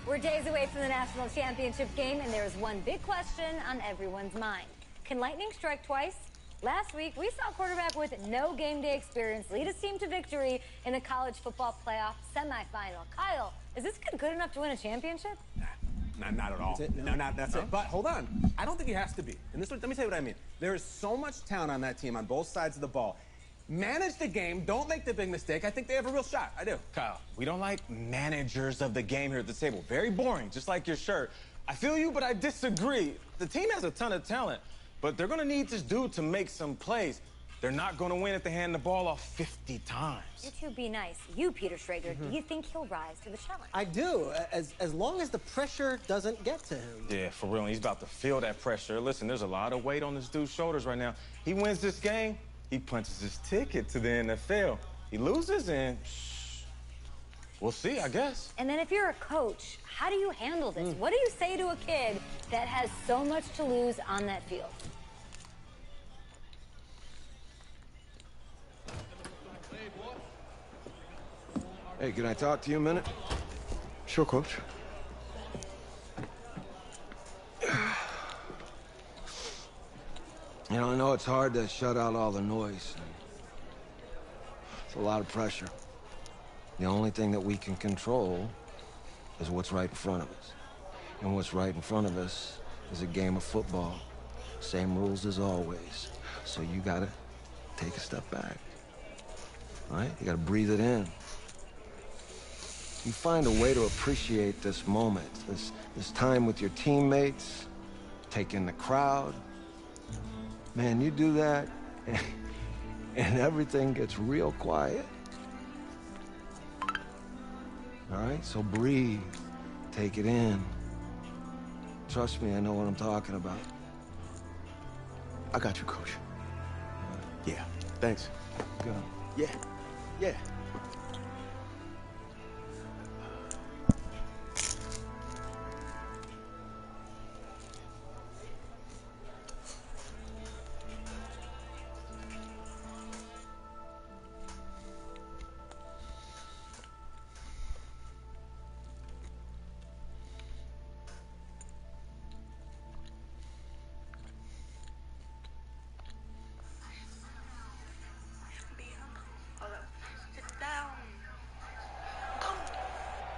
We're days away from the national championship game, and there is one big question on everyone's mind. Can lightning strike twice? Last week, we saw a quarterback with no game day experience lead his team to victory in the college football playoff semifinal. Kyle, is this kid good enough to win a championship? Not at all. That's it. But hold on. I don't think he has to be. And let me tell you what I mean. There is so much talent on that team on both sides of the ball. Manage the game. Don't make the big mistake. I think they have a real shot. I do. Kyle, we don't like managers of the game here at the table. Very boring, just like your shirt. I feel you, but I disagree. The team has a ton of talent, but they're going to need this dude to make some plays. They're not going to win if they hand the ball off 50 times. You two be nice. You, Peter Schrager, do you think he'll rise to the challenge? I do, as long as the pressure doesn't get to him. Yeah, for real. He's about to feel that pressure. Listen, there's a lot of weight on this dude's shoulders right now. He wins this game, he punches his ticket to the NFL. He loses, and we'll see, I guess. And then if you're a coach, how do you handle this? What do you say to a kid that has so much to lose on that field? Hey, can I talk to you a minute? Sure, Coach. You know, I know it's hard to shut out all the noise. It's a lot of pressure. The only thing that we can control is what's right in front of us. And what's right in front of us is a game of football. Same rules as always. So you gotta take a step back. All right? You gotta breathe it in. You find a way to appreciate this moment, this time with your teammates, take in the crowd. Man, you do that, and everything gets real quiet. All right, so breathe. Take it in. Trust me, I know what I'm talking about. I got you, Coach. Yeah, thanks. Go. Yeah, yeah.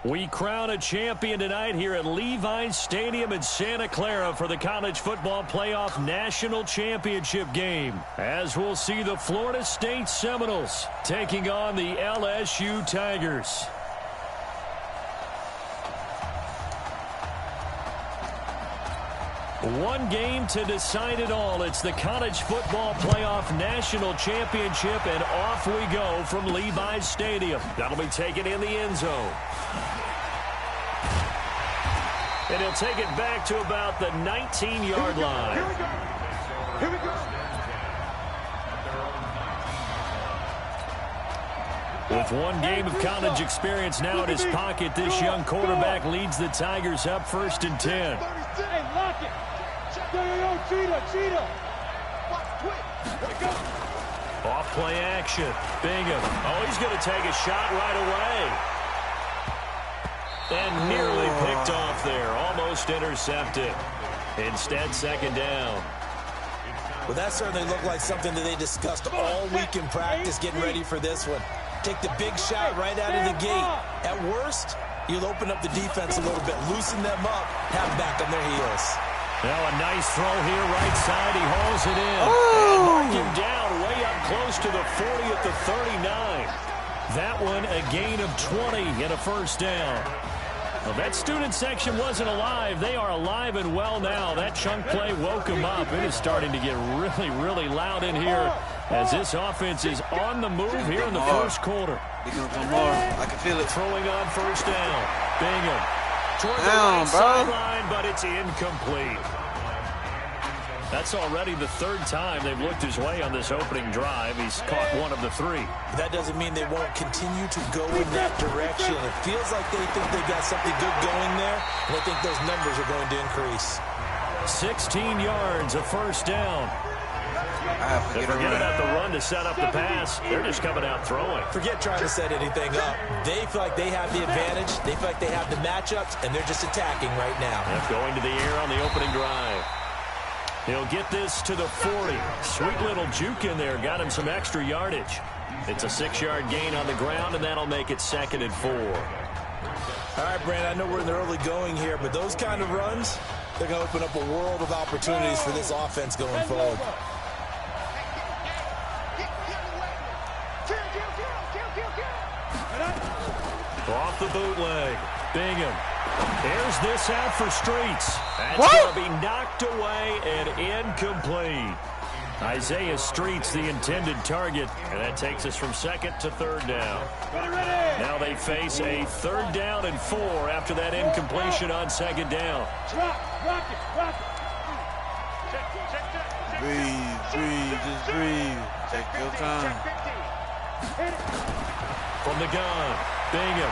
We crown a champion tonight here at Levi's Stadium in Santa Clara for the College Football Playoff National Championship game, as we'll see the Florida State Seminoles taking on the LSU Tigers. One game to decide it all. It's the College Football Playoff National Championship, and off we go from Levi's Stadium. That'll be taken in the end zone. And he'll take it back to about the 19-yard line. Here we go. Here we go. With one game of college experience now in his pocket, this young quarterback leads the Tigers up 1st and 10. Hey, lock it. Yo, cheetah. Off play action. Bingham. Oh, he's going to take a shot right away. And nearly picked off there. Almost intercepted. Instead, 2nd down. Well, that certainly looked like something that they discussed all week in practice, getting ready for this one. Take the big shot right out of the gate. At worst, you'll open up the defense a little bit, loosen them up, have them back on their heels. Now a nice throw here, right side. He hauls it in. And mark him down way up close to the 40 at the 39. That one a gain of 20 and a 1st down. Well, that student section wasn't alive. They are alive and well now. That chunk play woke them up. It is starting to get really, really loud in here as this offense is on the move here in the 1st quarter. He's going to come more. I can feel it. Throwing on 1st down. Bingham. Toward the right sideline, but it's incomplete. That's already the 3rd time they've looked his way on this opening drive. He's caught one of the 3. That doesn't mean they won't continue to go in that direction. It feels like they think they've got something good going there, and I think those numbers are going to increase. 16 yards, a 1st down. They forget about the run to set up the pass. They're just coming out throwing. Forget trying to set anything up. They feel like they have the advantage. They feel like they have the matchups, and they're just attacking right now. Yep, going to the air on the opening drive. He'll get this to the 40. Sweet little juke in there. Got him some extra yardage. It's a 6-yard gain on the ground, and that'll make it 2nd and 4. All right, Brandon, I know we're in the early going here, but those kind of runs, they're going to open up a world of opportunities for this offense going forward. Off the bootleg. Bingham. There's this out for Streets. That's going to be knocked away and incomplete. Isaiah Streets, the intended target, and that takes us from 2nd to 3rd down. Now they face a 3rd down and 4 after that incompletion on 2nd down. Breathe, just breathe. Take your time. From the gun, Bingham.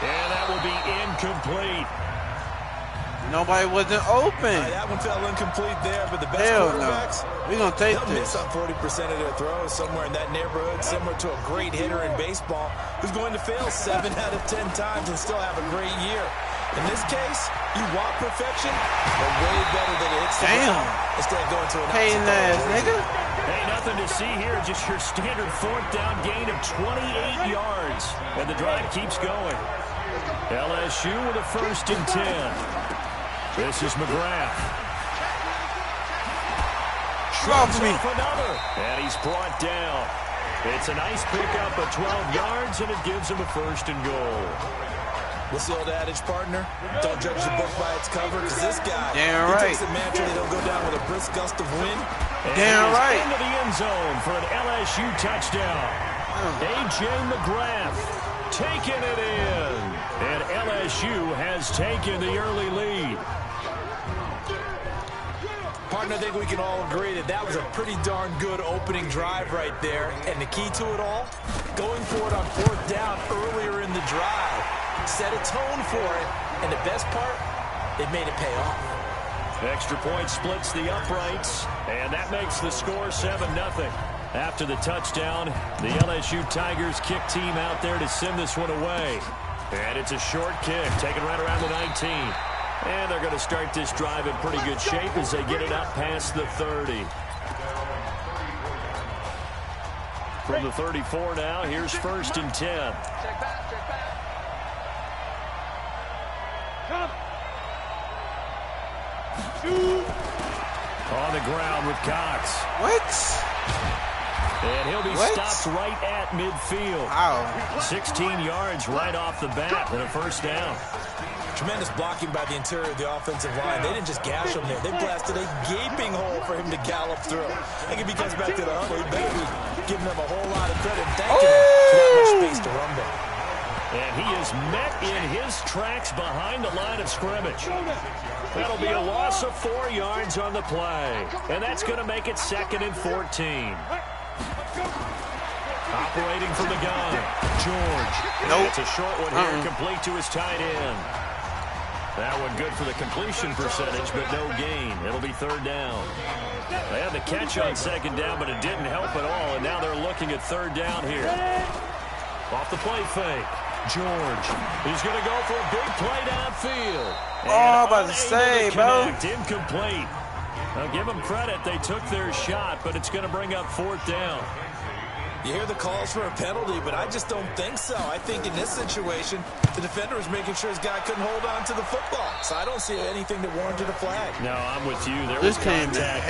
And that will be incomplete. Nobody wasn't open. That one fell incomplete there, but the best quarterbacks, we're going to take miss this. on 40% of their throws somewhere in that neighborhood, similar to a great hitter in baseball who's going to fail 7 out of 10 times and still have a great year. In this case, you want perfection, but way better than it hits the ground instead of going to an pain ass nigga. Hey, nothing to see here, just your standard 4th down gain of 28 yards. And the drive keeps going. LSU with a 1st and 10. This is McGrath. Shrugs off another. And he's brought down. It's a nice pickup of 12 yards, and it gives him a 1st and goal. What's the old adage, partner? Don't judge the book by its cover, because this guy, Damn he right. takes a mantra that he'll go down with a brisk gust of wind. Damn right. Into the end zone for an LSU touchdown. A.J. McGrath taking it in. And LSU has taken the early lead. Partner, I think we can all agree that that was a pretty darn good opening drive right there. And the key to it all, going for it on 4th down earlier in the drive. Set a tone for it. And the best part, they made it pay off. Extra point splits the uprights, and that makes the score 7-0. After the touchdown, the LSU Tigers kick team out there to send this one away. And it's a short kick, taken right around the 19. And they're going to start this drive in pretty good shape as they get it up past the 30. From the 34 now, here's 1st and 10. On the ground with Cox. What? And he'll be stopped right at midfield. Wow. 16 yards right off the bat and a 1st down. Tremendous blocking by the interior of the offensive line. They didn't just gash him there. They blasted a gaping hole for him to gallop through. I think if he comes back to the huddle, he better be giving them a whole lot of credit and thanking him for that much space to rumble. And he is met in his tracks behind the line of scrimmage. That'll be a loss of 4 yards on the play. And that's going to make it 2nd and 14. Operating from the gun, George. Nope. It's a short one here, complete to his tight end. That one good for the completion percentage, but no gain. It'll be 3rd down. They had the catch on 2nd down, but it didn't help at all, and now they're looking at 3rd down here. Off the play fake, George. He's going to go for a big play downfield. Oh, I'm about to say, bro. Incomplete. Now, give them credit. They took their shot, but it's going to bring up 4th down. You hear the calls for a penalty, but I just don't think so. I think in this situation, the defender was making sure his guy couldn't hold on to the football. So I don't see anything that warranted a flag. No, I'm with you. There This was came contact,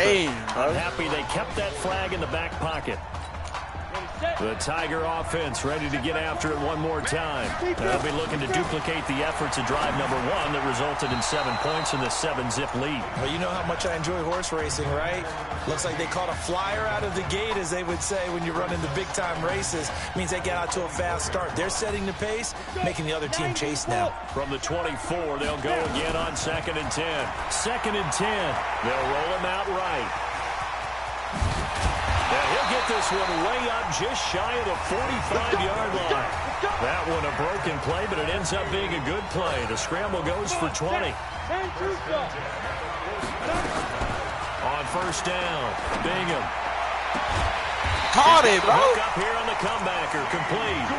I'm happy they kept that flag in the back pocket. The Tiger offense ready to get after it one more time. They'll be looking to duplicate the efforts of drive number 1 that resulted in 7 points in the 7-zip lead. Well, you know how much I enjoy horse racing, right? Looks like they caught a flyer out of the gate, as they would say when you're running the big-time races. Means they get out to a fast start. They're setting the pace, making the other team chase now. From the 24, they'll go again on 2nd and 10. 2nd and 10. They'll roll him out right. And he'll get this one way up just shy of the 45-yard line. That one a broken play, but it ends up being a good play. The scramble goes for 20. On 1st down, Bingham. Caught it, bro. Up here on the comebacker, complete.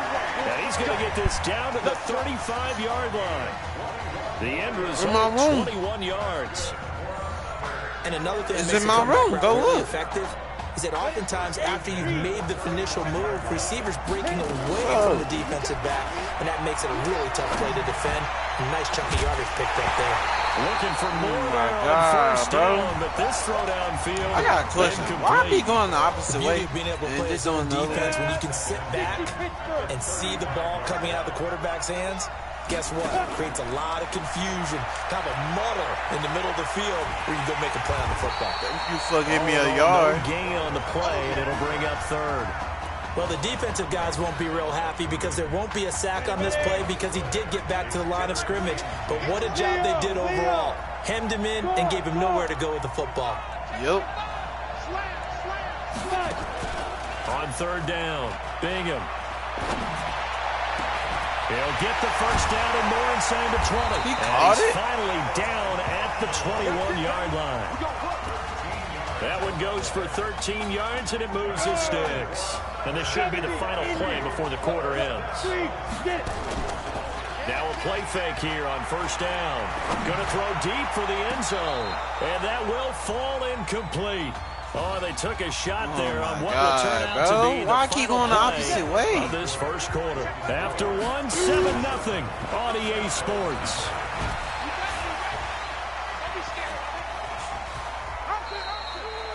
And he's going to get this down to the 35-yard line. The end result, 21 yards. And another thing it's that makes in my room. Go really look. effective is that oftentimes after you've made the initial move, receivers breaking away from the defensive back, and that makes it a really tough play to defend. A nice chunk of yardage picked up there. Looking for more on 1st down, but this throw downfield. I got a question. Why be going the opposite way? Being able to play on defense when you can sit back and see the ball coming out of the quarterback's hands. Guess what? Creates a lot of confusion, kind of a muddle in the middle of the field where you go make a play on the football. You fucking me a yard. No gain on the play, and it'll bring up 3rd. Well, the defensive guys won't be real happy because there won't be a sack on this play because he did get back to the line of scrimmage. But what a job they did overall. Hemmed him in and gave him nowhere to go with the football. Yep. On 3rd down, Bingham. He'll get the 1st down and more inside the 20. He caught it? Finally down at the 21-yard line. That one goes for 13 yards, and it moves the sticks. And this should be the final play before the quarter ends. Now a play fake here on 1st down. Going to throw deep for the end zone. And that will fall incomplete. Oh, they took a shot there on what will turn out to be the Why keep going the opposite way of this 1st quarter? After 7-0 on EA Sports.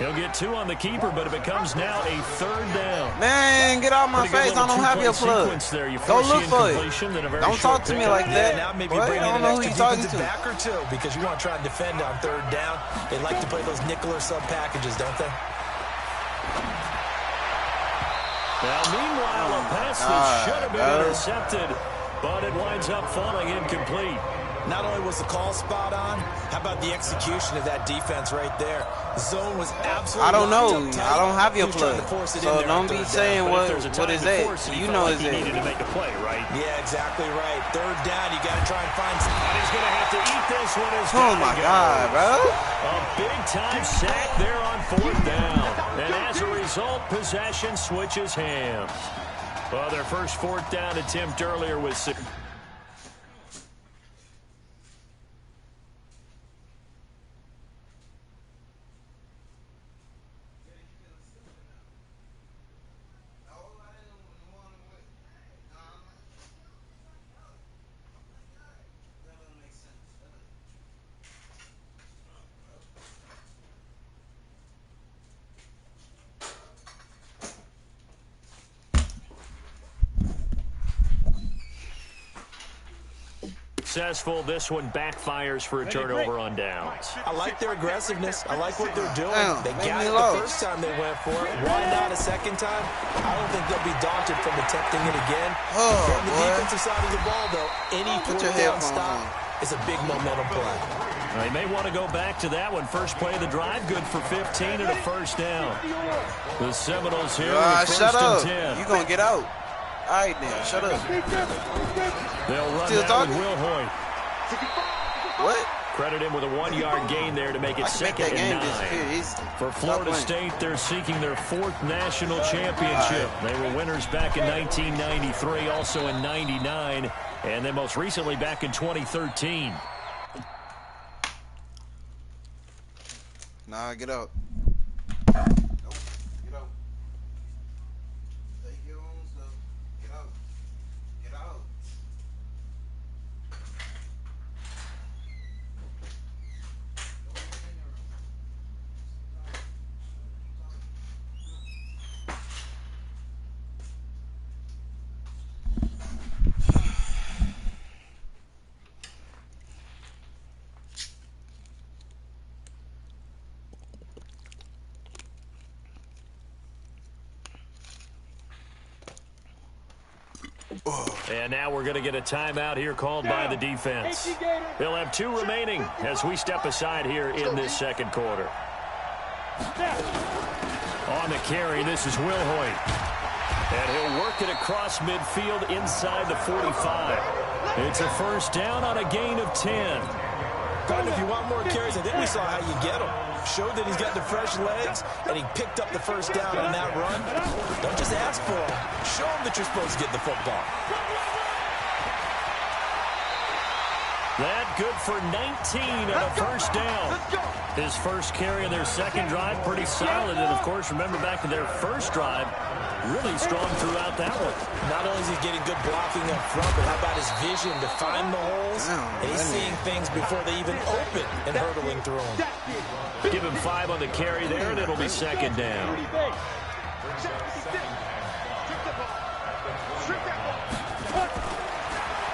He'll get 2 on the keeper, but it becomes now a 3rd down. Man, get out my face. I don't have your plug. Go look for it. Don't talk to me like that. Now maybe Boy, bring I in don't know an who extra you talking defensive to. back or 2 because you want to try and defend on 3rd down. They like to play those nickel or sub packages, don't they? Now, meanwhile, a pass that should have been intercepted, but it winds up falling incomplete. Not only was the call spot on, how about the execution of that defense right there? The zone was absolutely I don't know. tight. I don't have your He was trying plug. to force it in So there don't on be 3rd saying down. what is that. You know it's he that. needed to make a play, right? Yeah, exactly right. 3rd down, you got to try and find some. And he's going to have to eat this one. Oh, my God, bro. A big-time sack there on 4th down. And as a result, possession switches hands. Well, their first 4th down attempt earlier was... Successful. This one backfires for a turnover on downs. I like their aggressiveness. I like what they're doing. Damn, they make got me it lost. the first time they went for it. Why not a second time? I don't think they'll be daunted from attempting it again. From the defensive side of the ball, though, any 4th down stop is a big momentum play. They may want to go back to that one. First play of the drive, good for 15 and a 1st down. The Seminoles here with 1st and 10. You gonna get out. All right, then. Shut up. They'll run Still that talking? with Will Hoyt. What? Credit him with a 1-yard gain there to make it 2nd and 9. For Florida State, they're seeking their 4th national championship. They were winners back in 1993, also in 99, and then most recently back in 2013. Nah, get out. And now we're going to get a timeout here called by the defense. They'll have 2 remaining as we step aside here in this 2nd quarter. On the carry, this is Will Hoyt. And he'll work it across midfield inside the 45. It's a 1st down on a gain of 10. If you want more carries, I think we saw how you get them. Showed that he's got the fresh legs, and he picked up the 1st down on that run. Don't just ask for them. Show them that you're supposed to get the football. That good for 19 and a 1st down. His first carry of their 2nd drive, pretty solid. And, of course, remember back to their 1st drive, really strong throughout that one. Not only is he getting good blocking up front, but how about his vision to find the holes? And he's seeing things before they even open and hurdling through them. Give him 5 on the carry there, and it'll be 2nd down.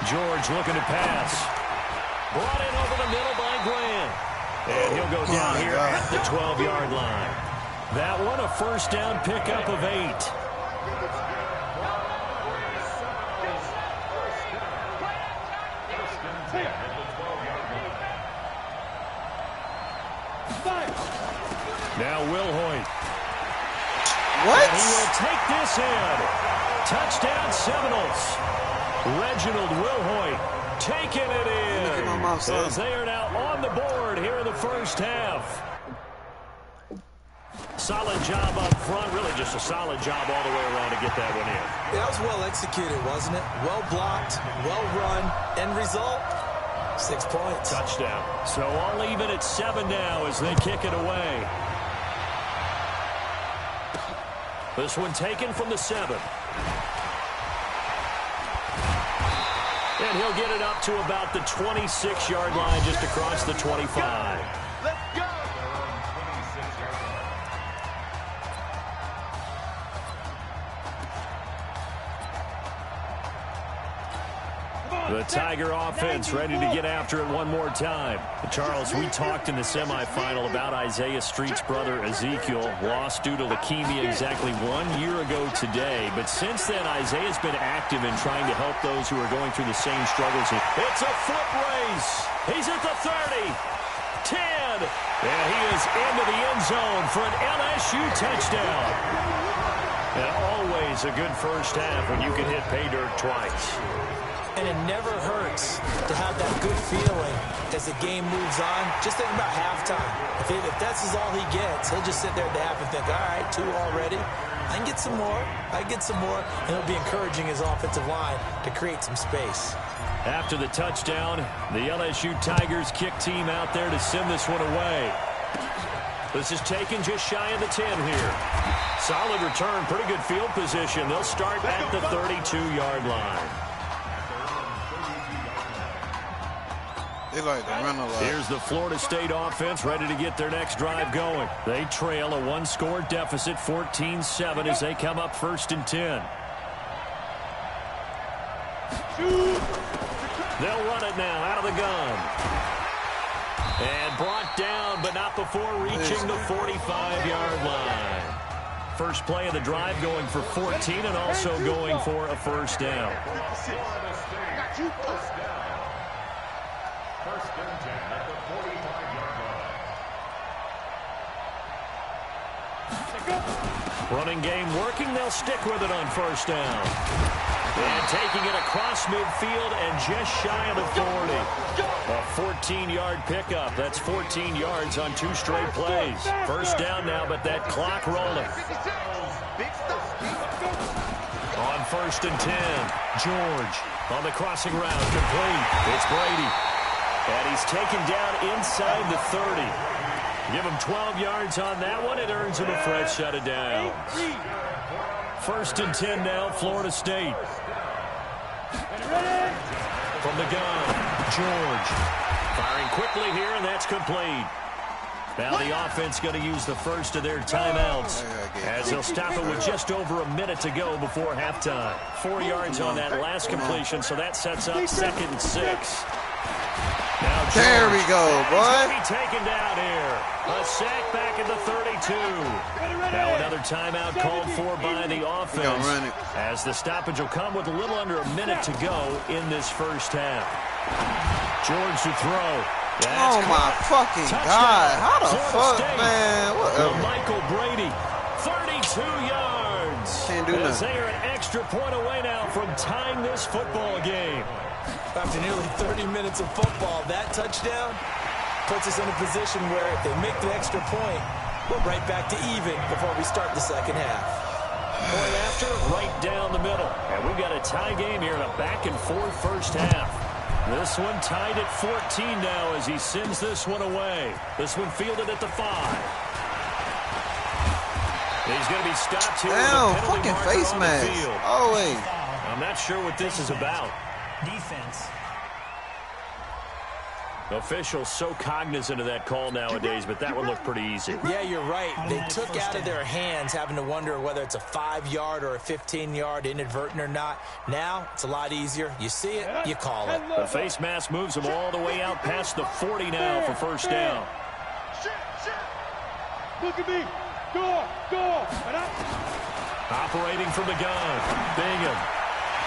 George looking to pass. Brought in over the middle by Grant. And he'll go down here at the 12-yard line. That one, a 1st down pickup of 8. Now Will Hoyt. What? And he will take this in. Touchdown Seminoles. Reginald Will Hoyt taking it in. As they are now on the board here in the 1st half. Solid job up front. Really just a solid job all the way around to get that one in. Yeah, that was well executed, wasn't it? Well blocked, well run. End result, 6 points. Touchdown. So all even at 7 now as they kick it away. This one taken from the 7. And he'll get it up to about the 26-yard line just across the 25. The Tiger offense ready to get after it one more time. Charles, we talked in the semifinal about Isaiah Street's brother Ezekiel, lost due to leukemia exactly 1 year ago today. But since then, Isaiah's been active in trying to help those who are going through the same struggles. It's a foot race. He's at the 30, 10, and he is into the end zone for an LSU touchdown. And always a good first half when you can hit pay dirt twice. And it never hurts to have that good feeling as the game moves on. Just think about halftime. If that's all he gets, he'll just sit there at the half and think, all right, 2 already. I can get some more. I can get some more. And he'll be encouraging his offensive line to create some space. After the touchdown, the LSU Tigers kick team out there to send this one away. This is taken just shy of the 10 here. Solid return, pretty good field position. They'll start at the 32-yard line. They like to run a lot. Here's the Florida State offense ready to get their next drive going. They trail a 1-score deficit, 14-7, as they come up 1st and 10. They'll run it now out of the gun. And brought down, but not before reaching the 45-yard line. First play of the drive going for 14 and also going for a first down. Running game working. They'll stick with it on first down. And taking it across midfield and just shy of the 40. A 14-yard pickup. That's 14 yards on 2 straight plays. First down now, but that clock rolling. On 1st and 10, George on the crossing route, complete. It's Brady. And he's taken down inside the 30. Give him 12 yards on that one. It earns him a fresh set of downs. 1st and 10 now, Florida State. From the gun, George. Firing quickly here, and that's complete. Now the offense going to use the first of their timeouts as they'll stop it with just over a minute to go before halftime. 4 yards on that last completion, so that sets up 2nd and 6. Now George, there we go, boy. He's going to be taken down here. A sack back at the 32. Now another timeout called for by the offense as the stoppage will come with a little under a minute to go in this first half. George to throw. That's oh, my fucking God. How the fuck, man? Whatever. Michael Brady, 32 yards. Can't do as nothing. they are an extra point away now from tying this football game. After nearly 30 minutes of football, that touchdown puts us in a position where if they make the extra point, we're right back to even before we start the second half. Point after, right down the middle. And we've got a tie game here in a back-and-forth first half. This one tied at 14 now as he sends this one away. This one fielded at the 5. He's going to be stopped here. Damn, fucking face mask. Oh, wait. I'm not sure what this is about. Defense. Officials so cognizant of that call nowadays, but that one looked pretty easy. Yeah, you're right. They took out of their hands having to wonder whether it's a 5-yard or a 15-yard, inadvertent or not. Now, it's a lot easier. You see it, you call it. The face mask moves him all the way out past the 40 now for first down. Look at me. Go. Operating from the gun. Bingham.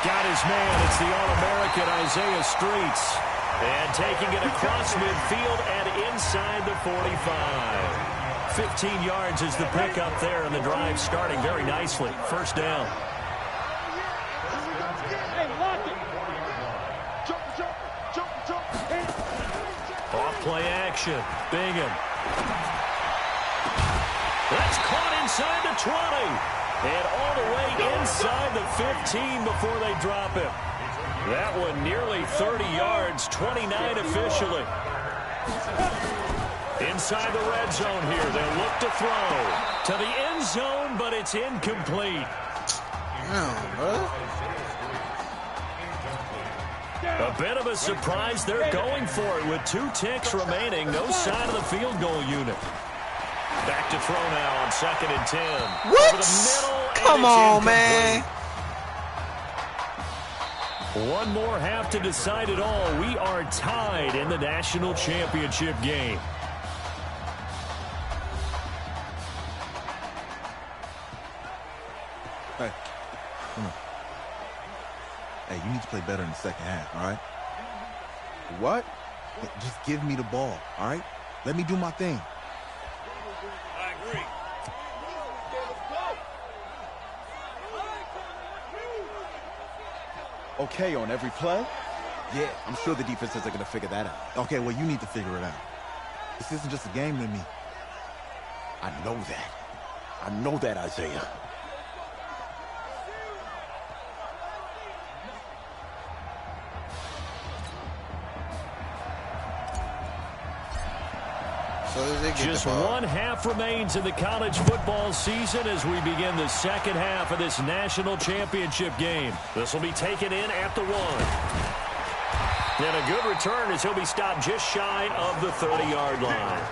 Got his man. It's the All-American Isaiah Streets. And taking it across midfield and inside the 45. 15 yards is the pickup there, and the drive starting very nicely. First down. Off play action. Bingham. That's caught inside the 20. And all the way inside the 15 before they drop him. That one nearly 30 yards, 29 officially. Inside the red zone here, they'll look to throw to the end zone, but it's incomplete. A bit of a surprise. They're going for it with 2 ticks remaining. No sign of the field goal unit. Back to throw now on 2nd and 10. What? Over the middle, come on, man. One more half to decide it all. We are tied in the national championship game. Hey, come on. Hey, you need to play better in the second half, all right? What? Just give me the ball, all right? Let me do my thing. I agree. Okay on every play? Yeah, I'm sure the defense isn't going to figure that out. Okay, well, you need to figure it out. This isn't just a game to me. I know that. I know that, Isaiah. Just one half remains in the college football season as we begin the second half of this national championship game. This will be taken in at the 1. And a good return as he'll be stopped just shy of the 30-yard line.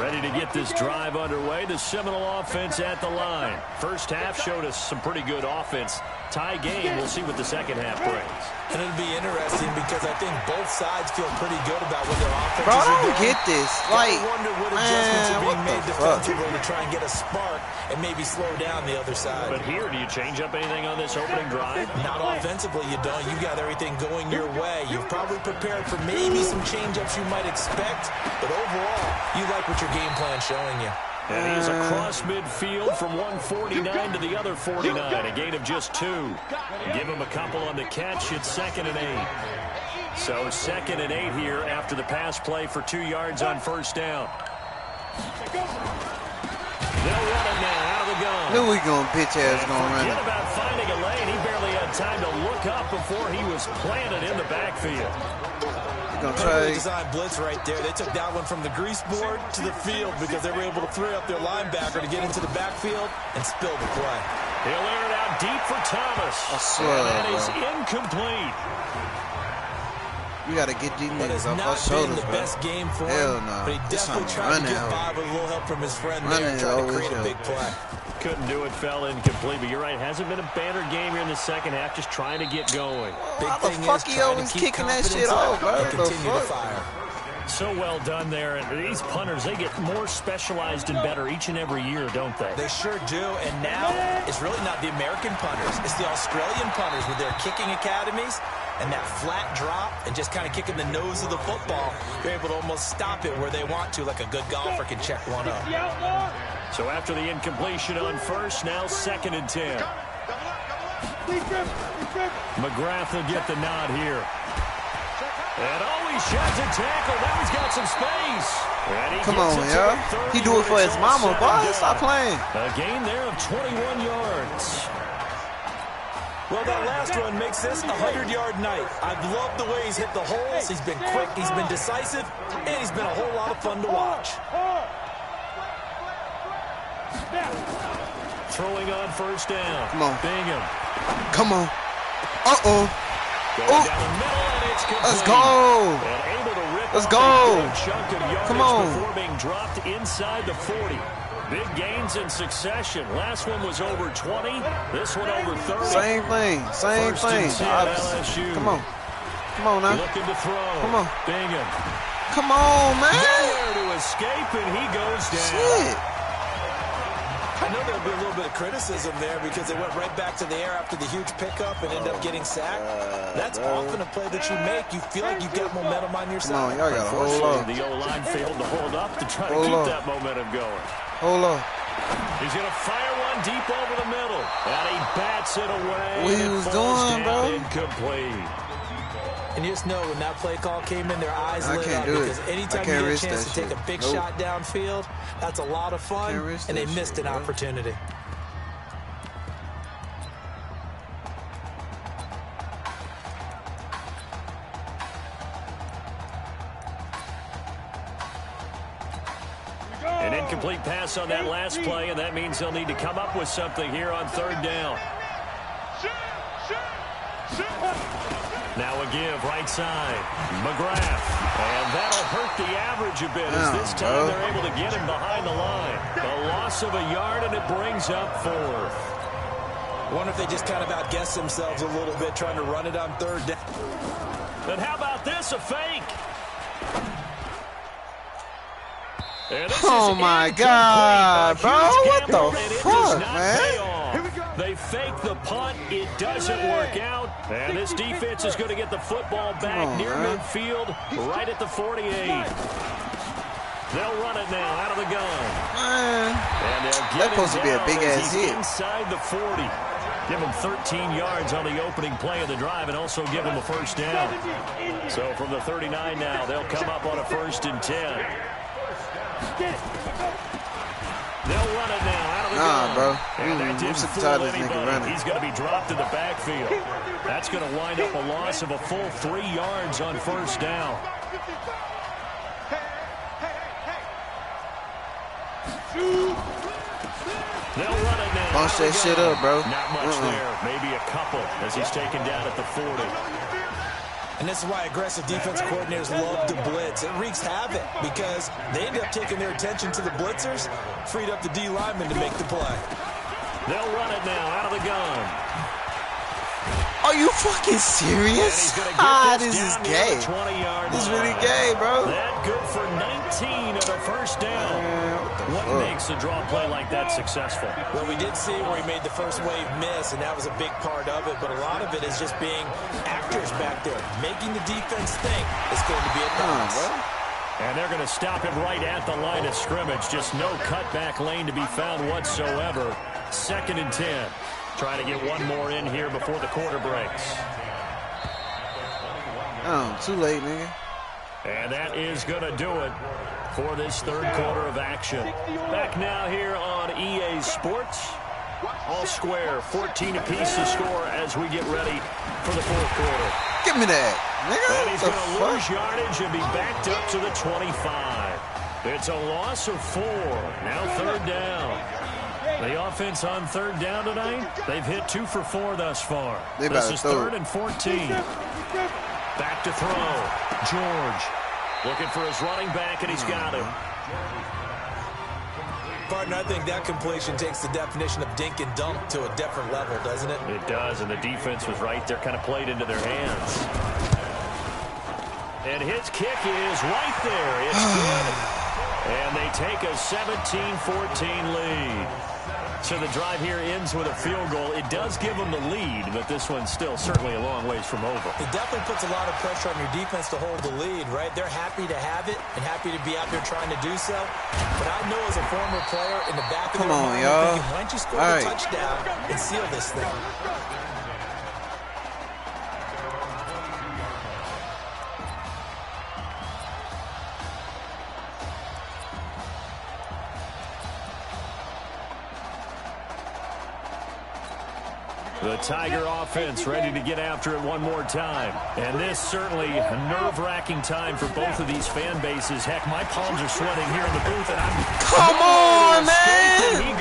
Ready to get this drive underway. The Seminole offense at the line. First half showed us some pretty good offense. Tie game. We'll see what the second half brings. And it'll be interesting because I think both sides feel pretty good about what their offenses Bro, I are don't doing. get this. Like, I wonder what adjustments are being made defensively to try and get a spark and maybe slow down the other side. But here, do you change up anything on this opening drive? Not offensively, you don't. You got everything going your way. You've probably prepared for maybe some change-ups you might expect, but overall, you like what your game plan's showing you. And he's across midfield from 149 to the other 49, a gain of just 2. Give him a couple on the catch. It's 2nd and 8. So 2nd and 8 here after the pass play for 2 yards on first down. They'll run it now out of the gun. Knew we going bitch ass going run Forget it. about finding a lane. He barely had time to look up before he was planted in the backfield. Perfectly designed blitz right there. They took that one from the grease board to the field because they were able to free up their linebacker to get into the backfield and spill the play. He'll air it out deep for Thomas. I swear, and that is bro. incomplete. You got to get these niggas off our Not shoulders, been the bro. best game for Hell him, no. but he definitely tried to get by with a little help from his friend there and try to create a big play. Couldn't do it, fell incomplete, but you're right, hasn't been a banner game here in the second half, just trying to get going. How the fuck he always kicking that shit off, bro? Continue to fire. So well done there, and these punters, they get more specialized and better each and every year, don't they? They sure do, and now it's really not the American punters. It's the Australian punters with their kicking academies and that flat drop and just kind of kicking the nose of the football. They're able to almost stop it where they want to, like a good golfer can check one up. So after the incompletion on first, now 2nd and 10. McGrath will get the nod here. And he sheds a tackle. Now he's got some space. Come on, y'all. He do it for his mama, boy. Stop playing. A gain there of 21 yards. Well, that last run makes this a 100-yard night. I've loved the way he's hit the holes. He's been quick, he's been decisive, and he's been a whole lot of fun to watch. Throwing on first down. Come on. Bingham. Come on. Uh-oh. Going down the middle, and it's complete. Let's go. And able to rip Let's off go. a good chunk of yardage Come on. before being dropped inside the 40. Big gains in succession. Last one was over 20. This one over 30. Same thing. Same First and thing. 10, LSU. Come on. Come on now. Looking to throw. Come on. Bingham. Come on, man. There to escape, and he goes down. Shit. I know there'll be a little bit of criticism there because they went right back to the air after the huge pickup and end up getting sacked. That's often a play that you make. You feel like you've got momentum on your Come on, side. y'all got to hold on. The O-line failed to hold up to try to Hold keep on. that momentum going. Hold on. He's going to fire one deep over the middle. And he bats it away. What he and it was falls doing, down bro? Incomplete. And you just know when that play call came in, their eyes I lit can't up do it. because I anytime can't you get a risk chance that to take shit. a big Nope. shot downfield, that's a lot of fun, Can't risk and they that missed shit, an bro. opportunity. An incomplete pass on that last play, and that means they'll need to come up with something here on third down. Now a give, right side. McGrath. And that'll hurt the average a bit as this time they're able to get him behind the line. A loss of a yard, and it brings up 4th. I wonder if they just kind of outguessed themselves a little bit trying to run it on third down. And how about this, a fake? Oh my God, bro! What the fuck, man? They fake the punt. It doesn't work out. And this defense is going to get the football back near midfield, right at the 48. They'll run it now out of the gun. And that's supposed to be a big-ass hit. Inside the 40. Give him 13 yards on the opening play of the drive and also give him a first down. So from the 39 now, they'll come up on a 1st and 10. They'll run it now out of the gun. Bro. And that didn't I'm fool tired of this nigga anybody. running. He's going to be dropped in the backfield. That's going to wind up a loss of a full 3 yards on first down. They'll run it now. Bunch that shit up, bro. Not much there. Maybe a couple as he's taken down at the 40. And this is why aggressive defense coordinators love to blitz. It wreaks havoc because they end up taking their attention to the blitzers, freed up the D linemen to make the play. They'll run it now out of the gun. Are you fucking serious? This is gay. This is really gay, bro. That good for 19 at a first down. What makes a draw play like that successful? Well, we did see where he made the first wave miss, and that was a big part of it. But a lot of it is just being actors back there, making the defense think it's going to be a pass. And they're going to stop him right at the line of scrimmage. Just no cutback lane to be found whatsoever. 2nd and 10. Trying to get one more in here before the quarter breaks. Oh, too late, nigga. And that is going to do it for this 3rd quarter of action. Back now here on EA Sports. All square, 14 apiece to score as we get ready for the 4th quarter. Give me that, nigga. And he's going to lose yardage and be backed up to the 25. It's a loss of 4. Now 3rd down. The offense on 3rd down tonight, they've hit 2 for 4 thus far. This is 3rd and 14. Back to throw. George looking for his running back, and he's got him. Partner, I think that completion takes the definition of dink and dunk to a different level, doesn't it? It does, and the defense was right there, kind of played into their hands. And his kick is right there. It's good. And they take a 17-14 lead. So the drive here ends with a field goal. It does give them the lead, but this one's still certainly a long ways from over. It definitely puts a lot of pressure on your defense to hold the lead, right? They're happy to have it and happy to be out there trying to do so. But I know as a former player in the back of their mind, thinking, why don't you score a touchdown and seal this thing? The Tiger offense ready to get after it one more time. And this certainly a nerve-wracking time for both of these fan bases. Heck, my palms are sweating here in the booth, and I'm... Come on, man!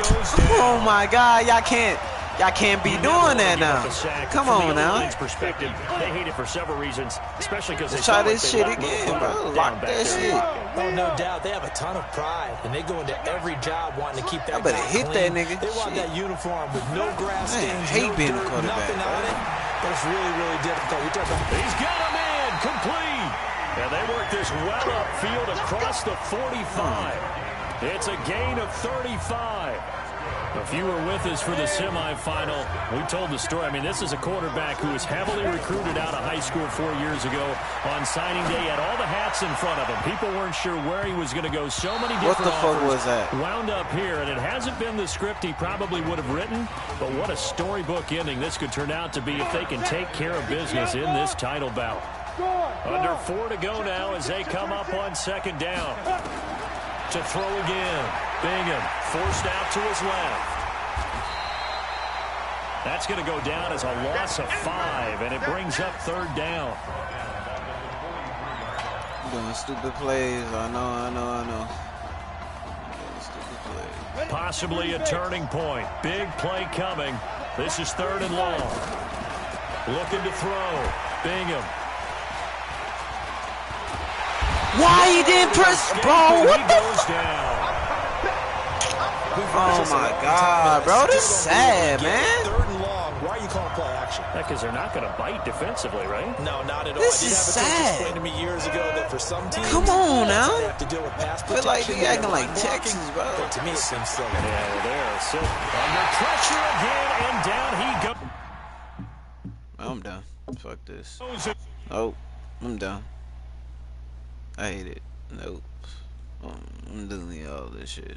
Oh, my God. Y'all can't be doing that now. Come on now. Perspective, they hate it for several reasons, especially because let's try this shit again, bro. Lock that shit. Oh, no doubt. They have a ton of pride, and they go into every job wanting to keep that guy hit clean. that nigga. They want that uniform with no grass stains, hate no being dirt, a quarterback, nothing on it. But it's really, really difficult. He's got him in, complete. And they work this well upfield across the 45. It's a gain of 35. If you were with us for the semifinal, we told the story. I mean, this is a quarterback who was heavily recruited out of high school 4 years ago. On signing day, had all the hats in front of him. People weren't sure where he was going to go. So many different offers. What the fuck was that? Wound up here, and it hasn't been the script he probably would have written. But what a storybook ending this could turn out to be if they can take care of business in this title bout. Under 4 to go now as they come up on 2nd down. To throw again. Bingham forced out to his left. That's going to go down as a loss of 5, and it brings up 3rd down. Doing stupid plays. I know. Stupid plays. Possibly a turning point. Big play coming. This is 3rd and long. Looking to throw. Bingham. Why he didn't press, bro? What the fuck? Oh my God, bro, this is sad, man. 3rd and long Yeah, because they're not going to bite defensively, right? No, not at all. This I did is have a coach sad. explain to me years ago that for some teams, Come on now. they have to deal with pass Feel like protection they and acting like line blocking, Texas, bro. But to me, it seems silly. Yeah, they're sitting under pressure again, and down he goes. I'm done. Fuck this. Oh, I'm done. I hate it. Nope. I'm deleting all this shit.